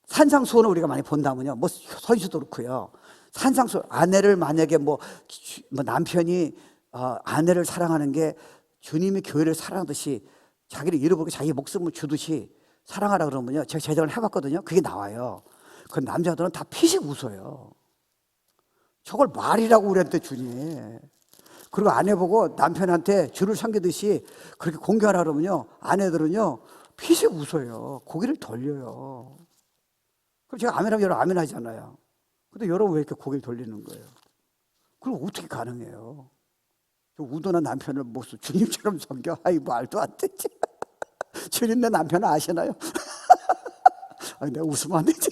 산상수훈을 우리가 많이 본다면요, 뭐 서유수도 그렇고요. 산상수훈, 아내를 만약에 뭐 남편이 아내를 사랑하는 게 주님이 교회를 사랑하듯이 자기를 잃어버리고 자기 목숨을 주듯이 사랑하라 그러면요, 제가 제작을 해봤거든요. 그게 나와요. 그 남자들은 다 피식 웃어요. 저걸 말이라고 그랬대, 주님. 그리고 아내 보고 남편한테 주를 섬기듯이 그렇게 공경하라 그러면요, 아내들은요 피식 웃어요. 고개를 돌려요. 그럼 제가 아멘하면 여러분 아멘 하잖아요. 근데 여러분 왜 이렇게 고개를 돌리는 거예요? 그럼 어떻게 가능해요? 우둔한 남편을 무슨 주님처럼 섬겨? 말도 안 되지. 주님 내 남편 아시나요? 내가 웃으면 안 되지.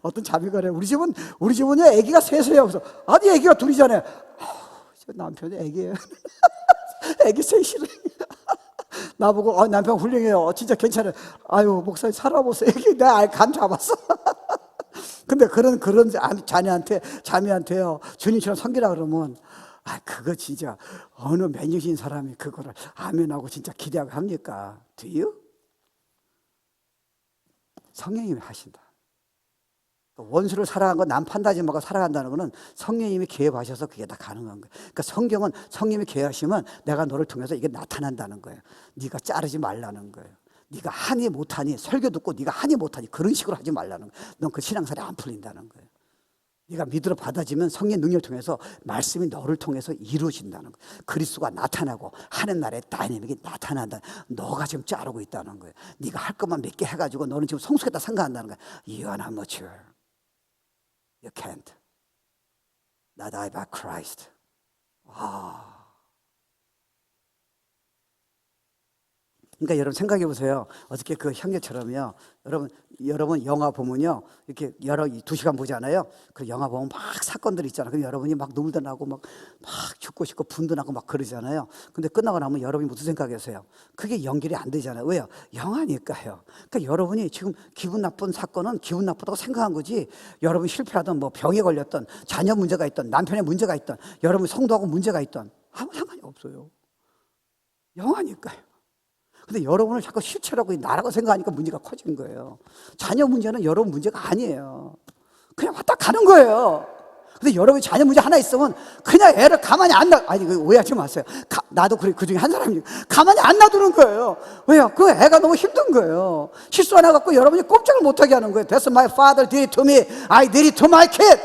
어떤 자매가 그래. 우리 집은요, 아기가 셋이에요. 그래서, 아니, 아기가 둘이잖아요. 남편이 아기예요. 아기 셋이래. 나보고, 남편 훌륭해요. 진짜 괜찮아요. 아유, 목사님 살아보세요. 내가 감 잡았어. 근데 그런 자매한테요, 주님처럼 섬기라 그러면, 그거 진짜 어느 매니신 사람이 그거를 아멘하고 진짜 기대하고 합니까? Do you? 성령님이 하신다. 원수를 사랑한 건 남 판단하지 말고 살아간다는 거는 성령님이 개입하셔서 그게 다 가능한 거예요. 그러니까 성경은 성령님이 개입하시면 내가 너를 통해서 이게 나타난다는 거예요. 네가 자르지 말라는 거예요. 네가 하니 못하니, 설교 듣고 네가 하니 못하니 그런 식으로 하지 말라는 거예요. 넌 그 신앙생활이 안 풀린다는 거예요. 네가 믿으러 받아지면 성령 능력을 통해서 말씀이 너를 통해서 이루어진다는 거예요. 그리스도가 나타나고 하는 날에 다이내믹이 나타난다. 너가 지금 자르고 있다는 거예요. 네가 할 것만 몇 개 해가지고 너는 지금 성숙했다 생각한다는 거예요. You are not mature. You can't. Not I but Christ. 그러니까 여러분 생각해 보세요. 어떻게 그 형제처럼요. 여러분 영화 보면요, 이렇게 2시간 보잖아요. 그 영화 보면 막 사건들 있잖아요. 그럼 여러분이 막 눈물도 나고 막 죽고 싶고 분도 나고 막 그러잖아요. 근데 끝나고 나면 여러분이 무슨 생각하세요? 그게 연결이 안 되잖아요. 왜요? 영화니까요. 그러니까 여러분이 지금 기분 나쁜 사건은 기분 나쁘다고 생각한 거지, 여러분이 실패하던 뭐 병에 걸렸던, 자녀 문제가 있던, 남편의 문제가 있던, 여러분 성도하고 문제가 있던 아무 상관이 없어요. 영화니까요. 근데 여러분을 자꾸 실체라고 나라고 생각하니까 문제가 커지는 거예요. 자녀 문제는 여러분 문제가 아니에요. 그냥 왔다 가는 거예요. 근데 여러분이 자녀 문제 하나 있으면 그냥 애를 가만히 안 오해하지 마세요. 나도 그 중에 한 사람이에요. 가만히 안 놔두는 거예요. 왜요? 그 애가 너무 힘든 거예요. 실수 하나 갖고 여러분이 꼼짝을 못하게 하는 거예요. That's my father did it to me. I did it to my kid.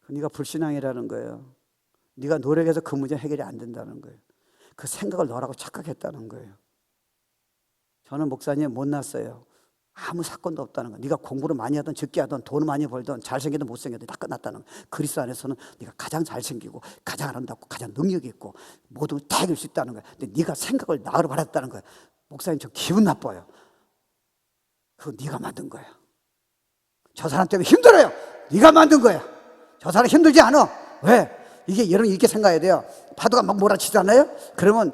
네가 불신앙이라는 거예요. 네가 노력해서 그 문제 해결이 안 된다는 거예요. 그 생각을 너라고 착각했다는 거예요. 저는 목사님 못났어요. 아무 사건도 없다는 거예요. 네가 공부를 많이 하든 적게 하든 돈을 많이 벌든 잘생기든 못생기든 다 끝났다는 거예요. 그리스도 안에서는 네가 가장 잘생기고 가장 아름답고 가장 능력이 있고 모든 걸 다 해결할 수 있다는 거예요. 근데 네가 생각을 나으로 받았다는 거예요. 목사님 저 기분 나빠요. 그거 네가 만든 거야. 저 사람 때문에 힘들어요. 네가 만든 거야. 저 사람 힘들지 않아. 왜? 이게 여러분 이렇게 생각해야 돼요. 파도가 막 몰아치잖아요. 그러면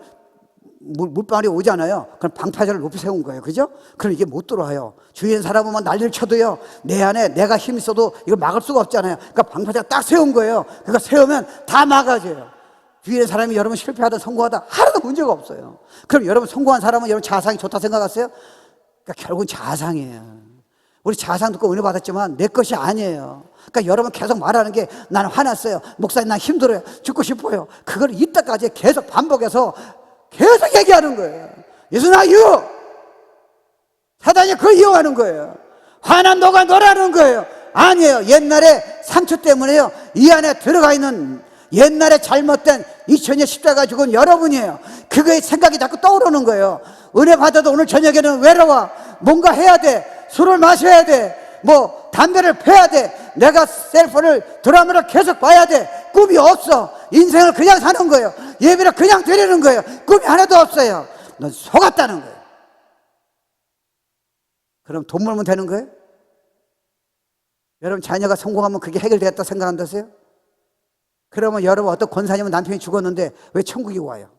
물방울이 오잖아요. 그럼 방파제를 높이 세운 거예요. 그죠? 그럼 이게 못 들어와요. 주위에 사람은 막 난리를 쳐도요, 내 안에 내가 힘 있어도 이걸 막을 수가 없잖아요. 그러니까 방파제가 딱 세운 거예요. 그러니까 세우면 다 막아져요. 주위에 사람이 여러분 실패하다 성공하다 하나도 문제가 없어요. 그럼 여러분 성공한 사람은 여러분 자상이 좋다 생각하세요? 그러니까 결국은 자상이에요. 우리 자상 듣고 은혜 받았지만 내 것이 아니에요. 그러니까 여러분 계속 말하는 게 나는 화났어요. 목사님 난 힘들어요. 죽고 싶어요. 그걸 이때까지 계속 반복해서 계속 얘기하는 거예요. It's not you. 사단이 그걸 이용하는 거예요. 화난 너가 너라는 거예요. 아니에요. 옛날에 상처 때문에요, 이 안에 들어가 있는 옛날에 잘못된 2000년 십자가 죽은 여러분이에요. 그거의 생각이 자꾸 떠오르는 거예요. 은혜 받아도 오늘 저녁에는 외로워. 뭔가 해야 돼. 술을 마셔야 돼. 뭐 담배를 펴야 돼. 내가 셀폰을 드라마를 계속 봐야 돼. 꿈이 없어. 인생을 그냥 사는 거예요. 예배를 그냥 드리는 거예요. 꿈이 하나도 없어요. 넌 속았다는 거예요. 그럼 돈 벌면 되는 거예요? 여러분 자녀가 성공하면 그게 해결되겠다 생각한다세요? 그러면 여러분 어떤 권사님은 남편이 죽었는데 왜 천국이 와요?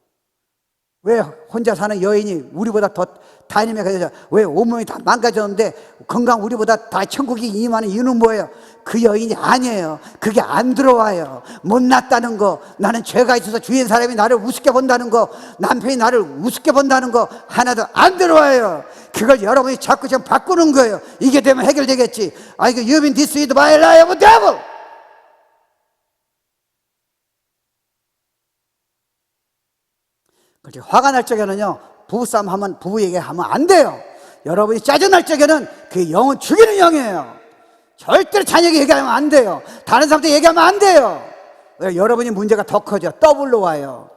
왜 혼자 사는 여인이 우리보다 더 다이내믹해져? 왜 온몸이 다 망가졌는데 건강 우리보다 다 천국이 임하는 이유는 뭐예요? 그 여인이 아니에요. 그게 안 들어와요. 못났다는 거, 나는 죄가 있어서 주위의 사람이 나를 우습게 본다는 거, 남편이 나를 우습게 본다는 거 하나도 안 들어와요. 그걸 여러분이 자꾸 좀 바꾸는 거예요. 이게 되면 해결되겠지. 이거 you've been deceived by a lie of a devil. 그렇지. 화가 날 적에는요, 부부싸움 하면, 부부 얘기하면 안 돼요. 여러분이 짜증날 적에는 그 영은 죽이는 영이에요. 절대로 자녀에게 얘기하면 안 돼요. 다른 사람한테 얘기하면 안 돼요. 왜? 여러분이 문제가 더 커져. 더블로 와요.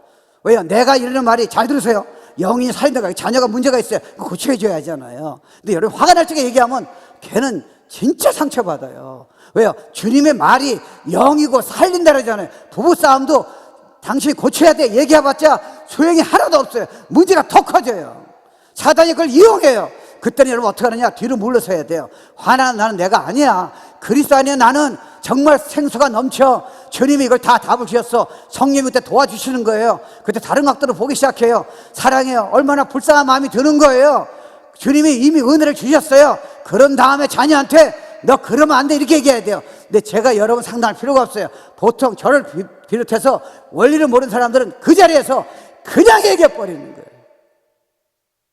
왜요? 내가 이러는 말이, 잘 들으세요. 영이 살다가 자녀가 문제가 있어요. 그거 고쳐줘야 하잖아요. 근데 여러분 화가 날 적에 얘기하면 걔는 진짜 상처받아요. 왜요? 주님의 말이 영이고 살린다 그러잖아요. 부부싸움도 당신이 고쳐야 돼 얘기해봤자 소용이 하나도 없어요. 문제가 더 커져요. 사단이 그걸 이용해요. 그때는 여러분 어떻게 하느냐? 뒤로 물러서야 돼요. 화나는 나는 내가 아니야. 그리스도 안에 나는 정말 생수가 넘쳐. 주님이 이걸 다 답을 주셨어. 성령이 그때 도와주시는 거예요. 그때 다른 각도로 보기 시작해요. 사랑해요. 얼마나 불쌍한 마음이 드는 거예요. 주님이 이미 은혜를 주셨어요. 그런 다음에 자녀한테 너 그러면 안 돼 이렇게 얘기해야 돼요. 근데 제가 여러분 상담할 필요가 없어요. 보통 저를 비롯해서 원리를 모르는 사람들은 그 자리에서 그냥 얘기해버리는 거예요.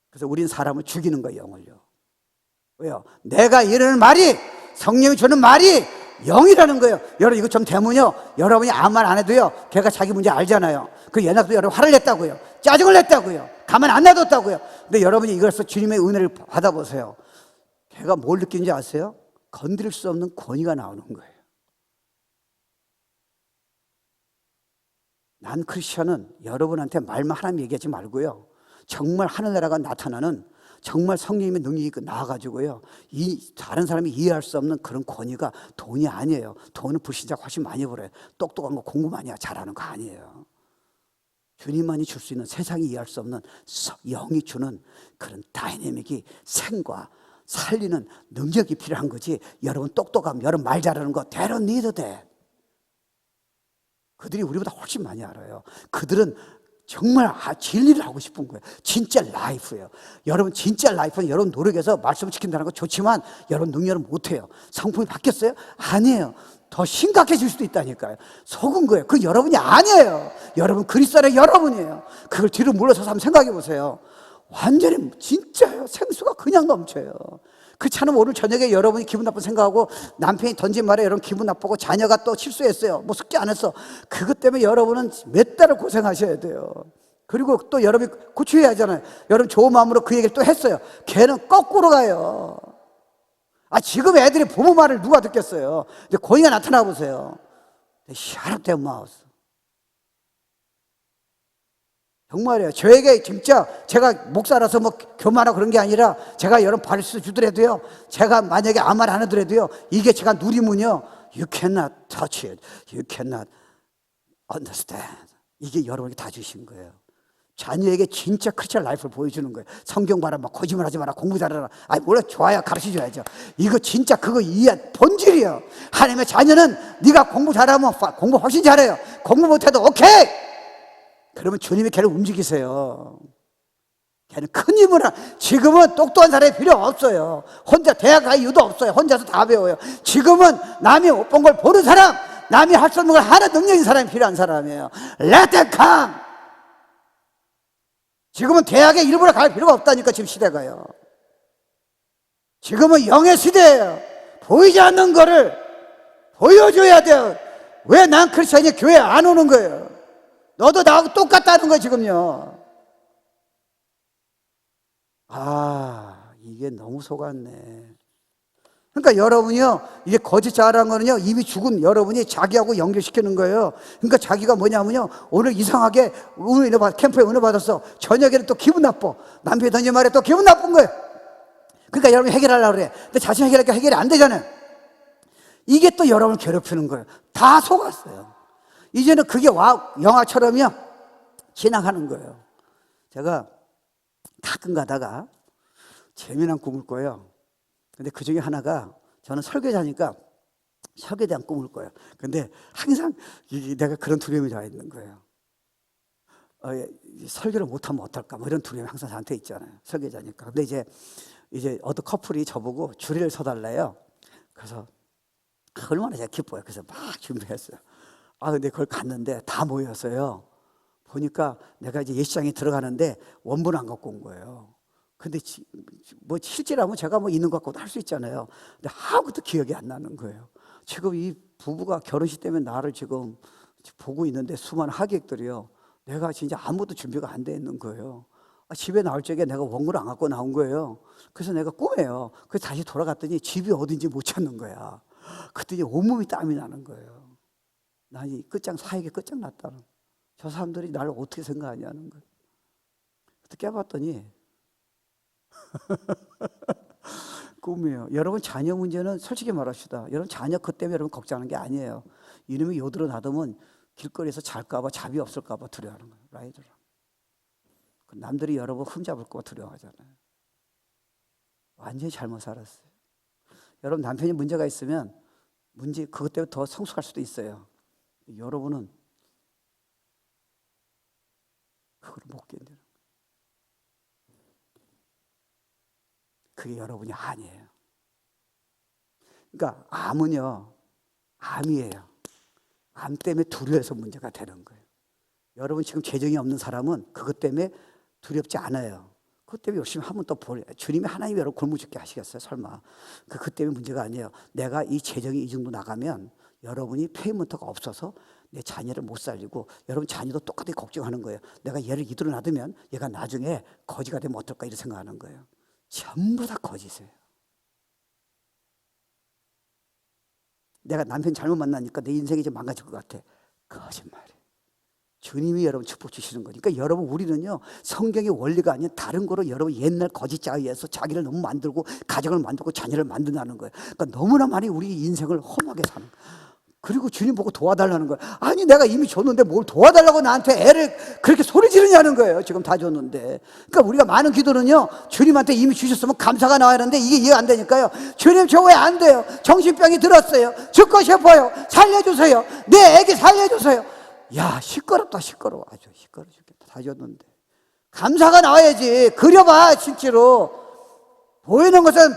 그래서 우린 사람을 죽이는 거예요, 영을요. 왜요? 내가 이러는 말이, 성령이 주는 말이 영이라는 거예요. 여러분 이거 좀 되면요, 여러분이 아무 말 안 해도요, 걔가 자기 문제 알잖아요. 그 옛날부터 여러분 화를 냈다고요, 짜증을 냈다고요, 가만 안 놔뒀다고요. 근데 여러분이 이것에서 주님의 은혜를 받아보세요. 걔가 뭘 느끼는지 아세요? 건드릴 수 없는 권위가 나오는 거예요. 난 크리스천은 여러분한테 말만 하나님 얘기하지 말고요, 정말 하늘나라가 나타나는 정말 성령님의 능력이 나와가지고요, 이 다른 사람이 이해할 수 없는 그런 권위가 돈이 아니에요. 돈은 불신자가 훨씬 많이 벌어요. 똑똑한 거 공부 많이 잘하는 거 아니에요. 주님만이 줄 수 있는, 세상이 이해할 수 없는 영이 주는 그런 다이내믹이, 생과 살리는 능력이 필요한 거지. 여러분 똑똑함, 여러분 말 잘하는 거 they don't need that. 그들이 우리보다 훨씬 많이 알아요. 그들은 정말 진리를 하고 싶은 거예요. 진짜 라이프예요. 여러분 진짜 라이프는 여러분 노력해서 말씀을 지킨다는 거 좋지만 여러분 능력은 못해요. 성품이 바뀌었어요? 아니에요. 더 심각해질 수도 있다니까요. 속은 거예요. 그건 여러분이 아니에요. 여러분 그리스도 안에 여러분이에요. 그걸 뒤로 물러서서 한번 생각해 보세요. 완전히 진짜요. 생수가 그냥 넘쳐요. 그렇지 않으면 오늘 저녁에 여러분이 기분 나쁜 생각하고 남편이 던진 말에 여러분 기분 나쁘고 자녀가 또 실수했어요. 뭐 숙제 안 했어. 그것 때문에 여러분은 몇 달을 고생하셔야 돼요. 그리고 또 여러분이 고쳐야 하잖아요. 여러분 좋은 마음으로 그 얘기를 또 했어요. 걔는 거꾸로 가요. 지금 애들이 부모 말을 누가 듣겠어요. 이제 고의가 나타나 보세요. Shut up their mouth. 정말이에요. 저에게 진짜 제가 목사라서 뭐 교만하고 그런 게 아니라 제가 여러분 바리스 주더라도요, 제가 만약에 아무 말 안 하더라도요, 이게 제가 누리면요, you cannot touch it, you cannot understand. 이게 여러분에게 다 주신 거예요. 자녀에게 진짜 크리스천 라이프를 보여주는 거예요. 성경 봐라, 막 거짓말하지 마라, 공부 잘해라. 물론 좋아요, 가르쳐줘야죠. 이거 진짜 그거 이해 본질이에요. 하나님의 자녀는 네가 공부 잘하면 공부 훨씬 잘해요. 공부 못해도 오케이. 그러면 주님이 걔를 움직이세요. 걔는 큰 힘을 지금은 똑똑한 사람이 필요 없어요. 혼자 대학 갈 이유도 없어요. 혼자서 다 배워요. 지금은 남이 못 본 걸 보는 사람, 남이 할 수 없는 걸 하는 능력인 사람이 필요한 사람이에요. Let them come. 지금은 대학에 일부러 갈 필요가 없다니까. 지금 시대가요. 지금은 영의 시대예요. 보이지 않는 거를 보여줘야 돼요. 왜 난 크리스천이 교회 안 오는 거예요? 너도 나하고 똑같다는 거예요, 지금요. 이게 너무 속았네. 그러니까 여러분이요, 이게 거짓 자랑하는 거는요, 이미 죽은 여러분이 자기하고 연결시키는 거예요. 그러니까 자기가 뭐냐면요, 오늘 이상하게 캠프에 은혜 받았어. 저녁에는 또 기분 나빠. 남편이 던진 말에 또 기분 나쁜 거예요. 그러니까 여러분이 해결하려고 그래. 근데 자신 해결하니까 해결이 안 되잖아요. 이게 또 여러분을 괴롭히는 거예요. 다 속았어요. 이제는 그게 영화처럼요, 지나가는 거예요. 제가 가끔 가다가 재미난 꿈을 꿔요. 근데 그 중에 하나가, 저는 설교자니까 설교에 대한 꿈을 꿔요. 근데 항상 내가 그런 두려움이 다 있는 거예요. 설교를 못하면 어떨까, 뭐 이런 두려움이 항상 저한테 있잖아요. 설교자니까. 근데 이제 어떤 커플이 저보고 줄을 서달래요. 그래서 얼마나 제가 기뻐요. 그래서 막 준비했어요. 근데 그걸 갔는데 다 모였어요. 보니까 내가 이제 예식장에 들어가는데 원본을 안 갖고 온 거예요. 근데 뭐 실제라면 제가 뭐 있는 것 갖고도 할 수 있잖아요. 근데 아무것도 기억이 안 나는 거예요. 지금 이 부부가 결혼식 때문에 나를 지금 보고 있는데 수많은 하객들이요, 내가 진짜 아무것도 준비가 안 돼 있는 거예요. 집에 나올 적에 내가 원고를 안 갖고 나온 거예요. 그래서 내가 꿈에요. 그래서 다시 돌아갔더니 집이 어딘지 못 찾는 거야. 그때 온몸이 땀이 나는 거예요. 난 사역에 끝장났다는. 저 사람들이 나를 어떻게 생각하냐는 거예요. 그때 깨봤더니 꿈이에요. 여러분 자녀 문제는 솔직히 말합시다. 여러분 자녀 그 때문에 여러분 걱정하는 게 아니에요. 이놈이 요들어 놔두면 길거리에서 잘까봐, 잡이 없을까봐 두려워하는 거예요. 라이더라. 남들이 여러분 흠잡을까 봐 두려워하잖아요. 완전히 잘못 살았어요. 여러분 남편이 문제가 있으면 그것 때문에 더 성숙할 수도 있어요. 여러분은 그걸 못 견디는 거예요. 그게 여러분이 아니에요. 그러니까 암이에요. 암 때문에 두려워서 문제가 되는 거예요. 여러분 지금 재정이 없는 사람은 그것 때문에 두렵지 않아요. 그것 때문에 열심히 하면 또 주님이 하나님이 여러분 굶어 죽게 하시겠어요? 설마. 그것 때문에 문제가 아니에요. 내가 이 재정이 이 정도 나가면 여러분이 페이먼트가 없어서 내 자녀를 못 살리고, 여러분 자녀도 똑같이 걱정하는 거예요. 내가 얘를 이대로 놔두면 얘가 나중에 거지가 되면 어떨까 이렇게 생각하는 거예요. 전부 다 거짓이에요. 내가 남편 잘못 만나니까 내 인생이 좀 망가질 것 같아. 거짓말이에요. 주님이 여러분 축복 주시는 거니까. 여러분 우리는요 성경의 원리가 아닌 다른 거로 여러분 옛날 거짓자에 의해서 자기를 너무 만들고 가정을 만들고 자녀를 만든다는 거예요. 그러니까 너무나 많이 우리 인생을 험하게 사는 거예요. 그리고 주님 보고 도와달라는 거예요. 아니 내가 이미 줬는데 뭘 도와달라고 나한테 애를 그렇게 소리 지르냐는 거예요. 지금 다 줬는데. 그러니까 우리가 많은 기도는요 주님한테 이미 주셨으면 감사가 나와야 하는데 이게 이해가 안 되니까요. 주님 저 왜 안 돼요? 정신병이 들었어요. 죽고 싶어요. 살려주세요. 내 애기 살려주세요. 야 시끄럽다. 시끄러워. 아주 시끄러워 죽겠다. 다 줬는데 감사가 나와야지. 그려봐. 실제로 보이는 것은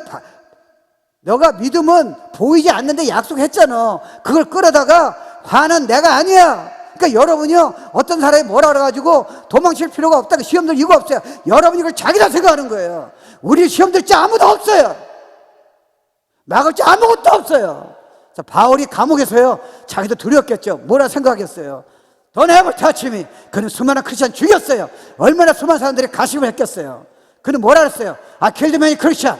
너가 믿음은 보이지 않는데 약속했잖아. 그걸 끌어다가 화는 내가 아니야. 그러니까 여러분이요 어떤 사람이 뭐라 그래가지고 도망칠 필요가 없다. 시험 들 이유가 없어요. 여러분이 이걸 자기라 생각하는 거예요. 우리 시험 들 자 아무도 없어요. 막을 자 아무것도 없어요. 자, 바울이 감옥에서요 자기도 두렵겠죠. 뭐라 생각하겠어요. Don't ever touch me. 그는 수많은 크리스찬 죽였어요. 얼마나 수많은 사람들이 가심을 했겠어요. 그는 뭐라 그랬어요? I killed many Christian.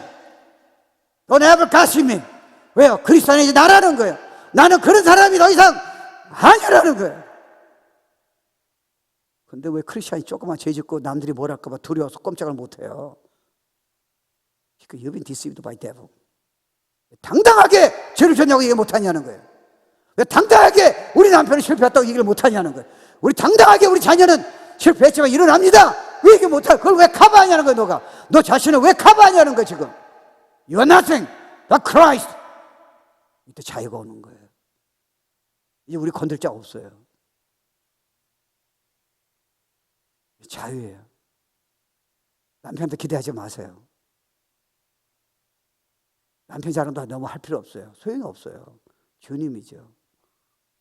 Don't ever gossip me. 왜요? 그리스도인이 이제 나라는 거예요. 나는 그런 사람이 더 이상 아니라는 거예요. 근데 왜 크리스찬이 조그만 죄 짓고 남들이 뭘 할까 봐 두려워서 꼼짝을 못해요? You've been deceived by devil. 당당하게 죄를 졌냐고 얘기 못하냐는 거예요. 왜 당당하게 우리 남편이 실패했다고 얘기를 못하냐는 거예요. 우리 당당하게 우리 자녀는 실패했지만 일어납니다. 왜 얘기 못해? 그걸 왜 커버하냐는 거예요. 너가 너 자신을 왜 커버하냐는 거예요. 지금 You're nothing but Christ. 이때 자유가 오는 거예요. 이제 우리 건들 자 없어요. 자유예요. 남편한테 기대하지 마세요. 남편 자랑도 너무 할 필요 없어요. 소용이 없어요. 주님이죠.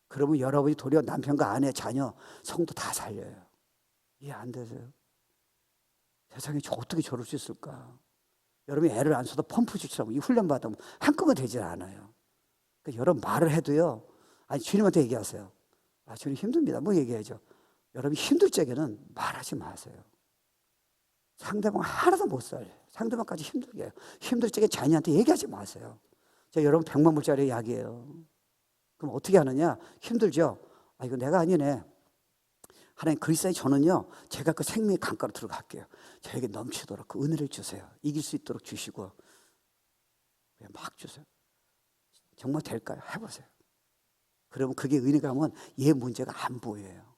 그러면 여러분이 도리어 남편과 아내, 자녀, 성도 다 살려요. 이해 안 되세요? 세상에 어떻게 저럴 수 있을까? 여러분이 애를 안 써도 펌프 주처럼 이 훈련 받으면 한꺼번에 되질 않아요. 그러니까 여러분 말을 해도요. 아니 주님한테 얘기하세요. 아 주님 힘듭니다. 뭐 얘기해야죠. 여러분 힘들 적에는 말하지 마세요. 상대방 하나도 못 살려요. 상대방까지 힘들게 해요. 힘들 적에 자녀한테 얘기하지 마세요. 자, 여러분 100만 불짜리 약이에요. 그럼 어떻게 하느냐? 힘들죠? 아 이거 내가 아니네. 하나님 그리스도의 저는요 제가 그 생명의 강가로 들어갈게요. 저에게 넘치도록 그 은혜를 주세요. 이길 수 있도록 주시고 그냥 막 주세요. 정말 될까요? 해보세요. 그러면 그게 은혜가 오면 얘 문제가 안 보여요.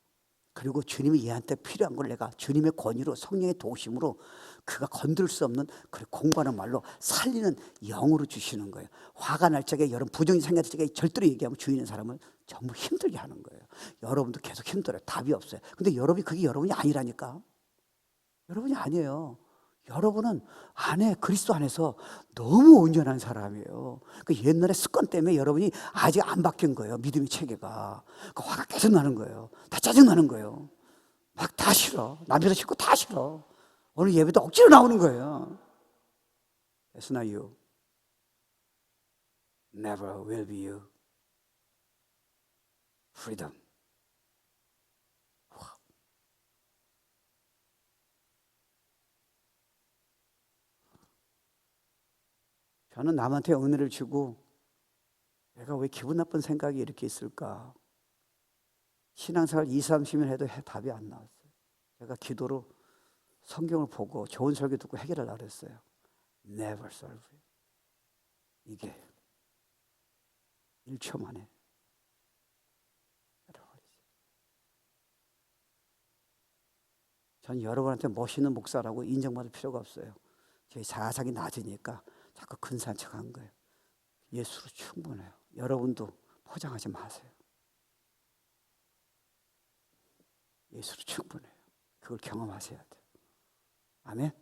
그리고 주님이 얘한테 필요한 걸 내가 주님의 권위로 성령의 도우심으로 그가 건들 수 없는 그 공부하는 말로 살리는 영으로 주시는 거예요. 화가 날 적에 여러분 부정이 생겼을 적에 절대로 얘기하면 주위 있는 사람을 전부 힘들게 하는 거예요. 여러분도 계속 힘들어요. 답이 없어요. 근데 그게 여러분이 아니라니까. 여러분이 아니에요. 여러분은 그리스도 안에서 너무 온전한 사람이에요. 그 옛날의 습관 때문에 여러분이 아직 안 바뀐 거예요. 믿음의 체계가. 그 화가 계속 나는 거예요. 다 짜증나는 거예요. 막 다 싫어. 남편도 싫고 다 싫어. 오늘 예배도 억지로 나오는 거예요. It's not you. Never will be you. Freedom. 저는 남한테 은혜를 주고 내가 왜 기분 나쁜 생각이 이렇게 있을까? 신앙생활 20-30년 해도 답이 안 나왔어요. 제가 기도로 성경을 보고 좋은 설교 듣고 해결하려고 그랬어요. Never solve. 이게 1초 만에 전 여러분한테 멋있는 목사라고 인정받을 필요가 없어요. 제 자상이 낮으니까 자꾸 근사한 척한 거예요. 예수로 충분해요. 여러분도 포장하지 마세요. 예수로 충분해요. 그걸 경험하셔야 돼요. 아멘.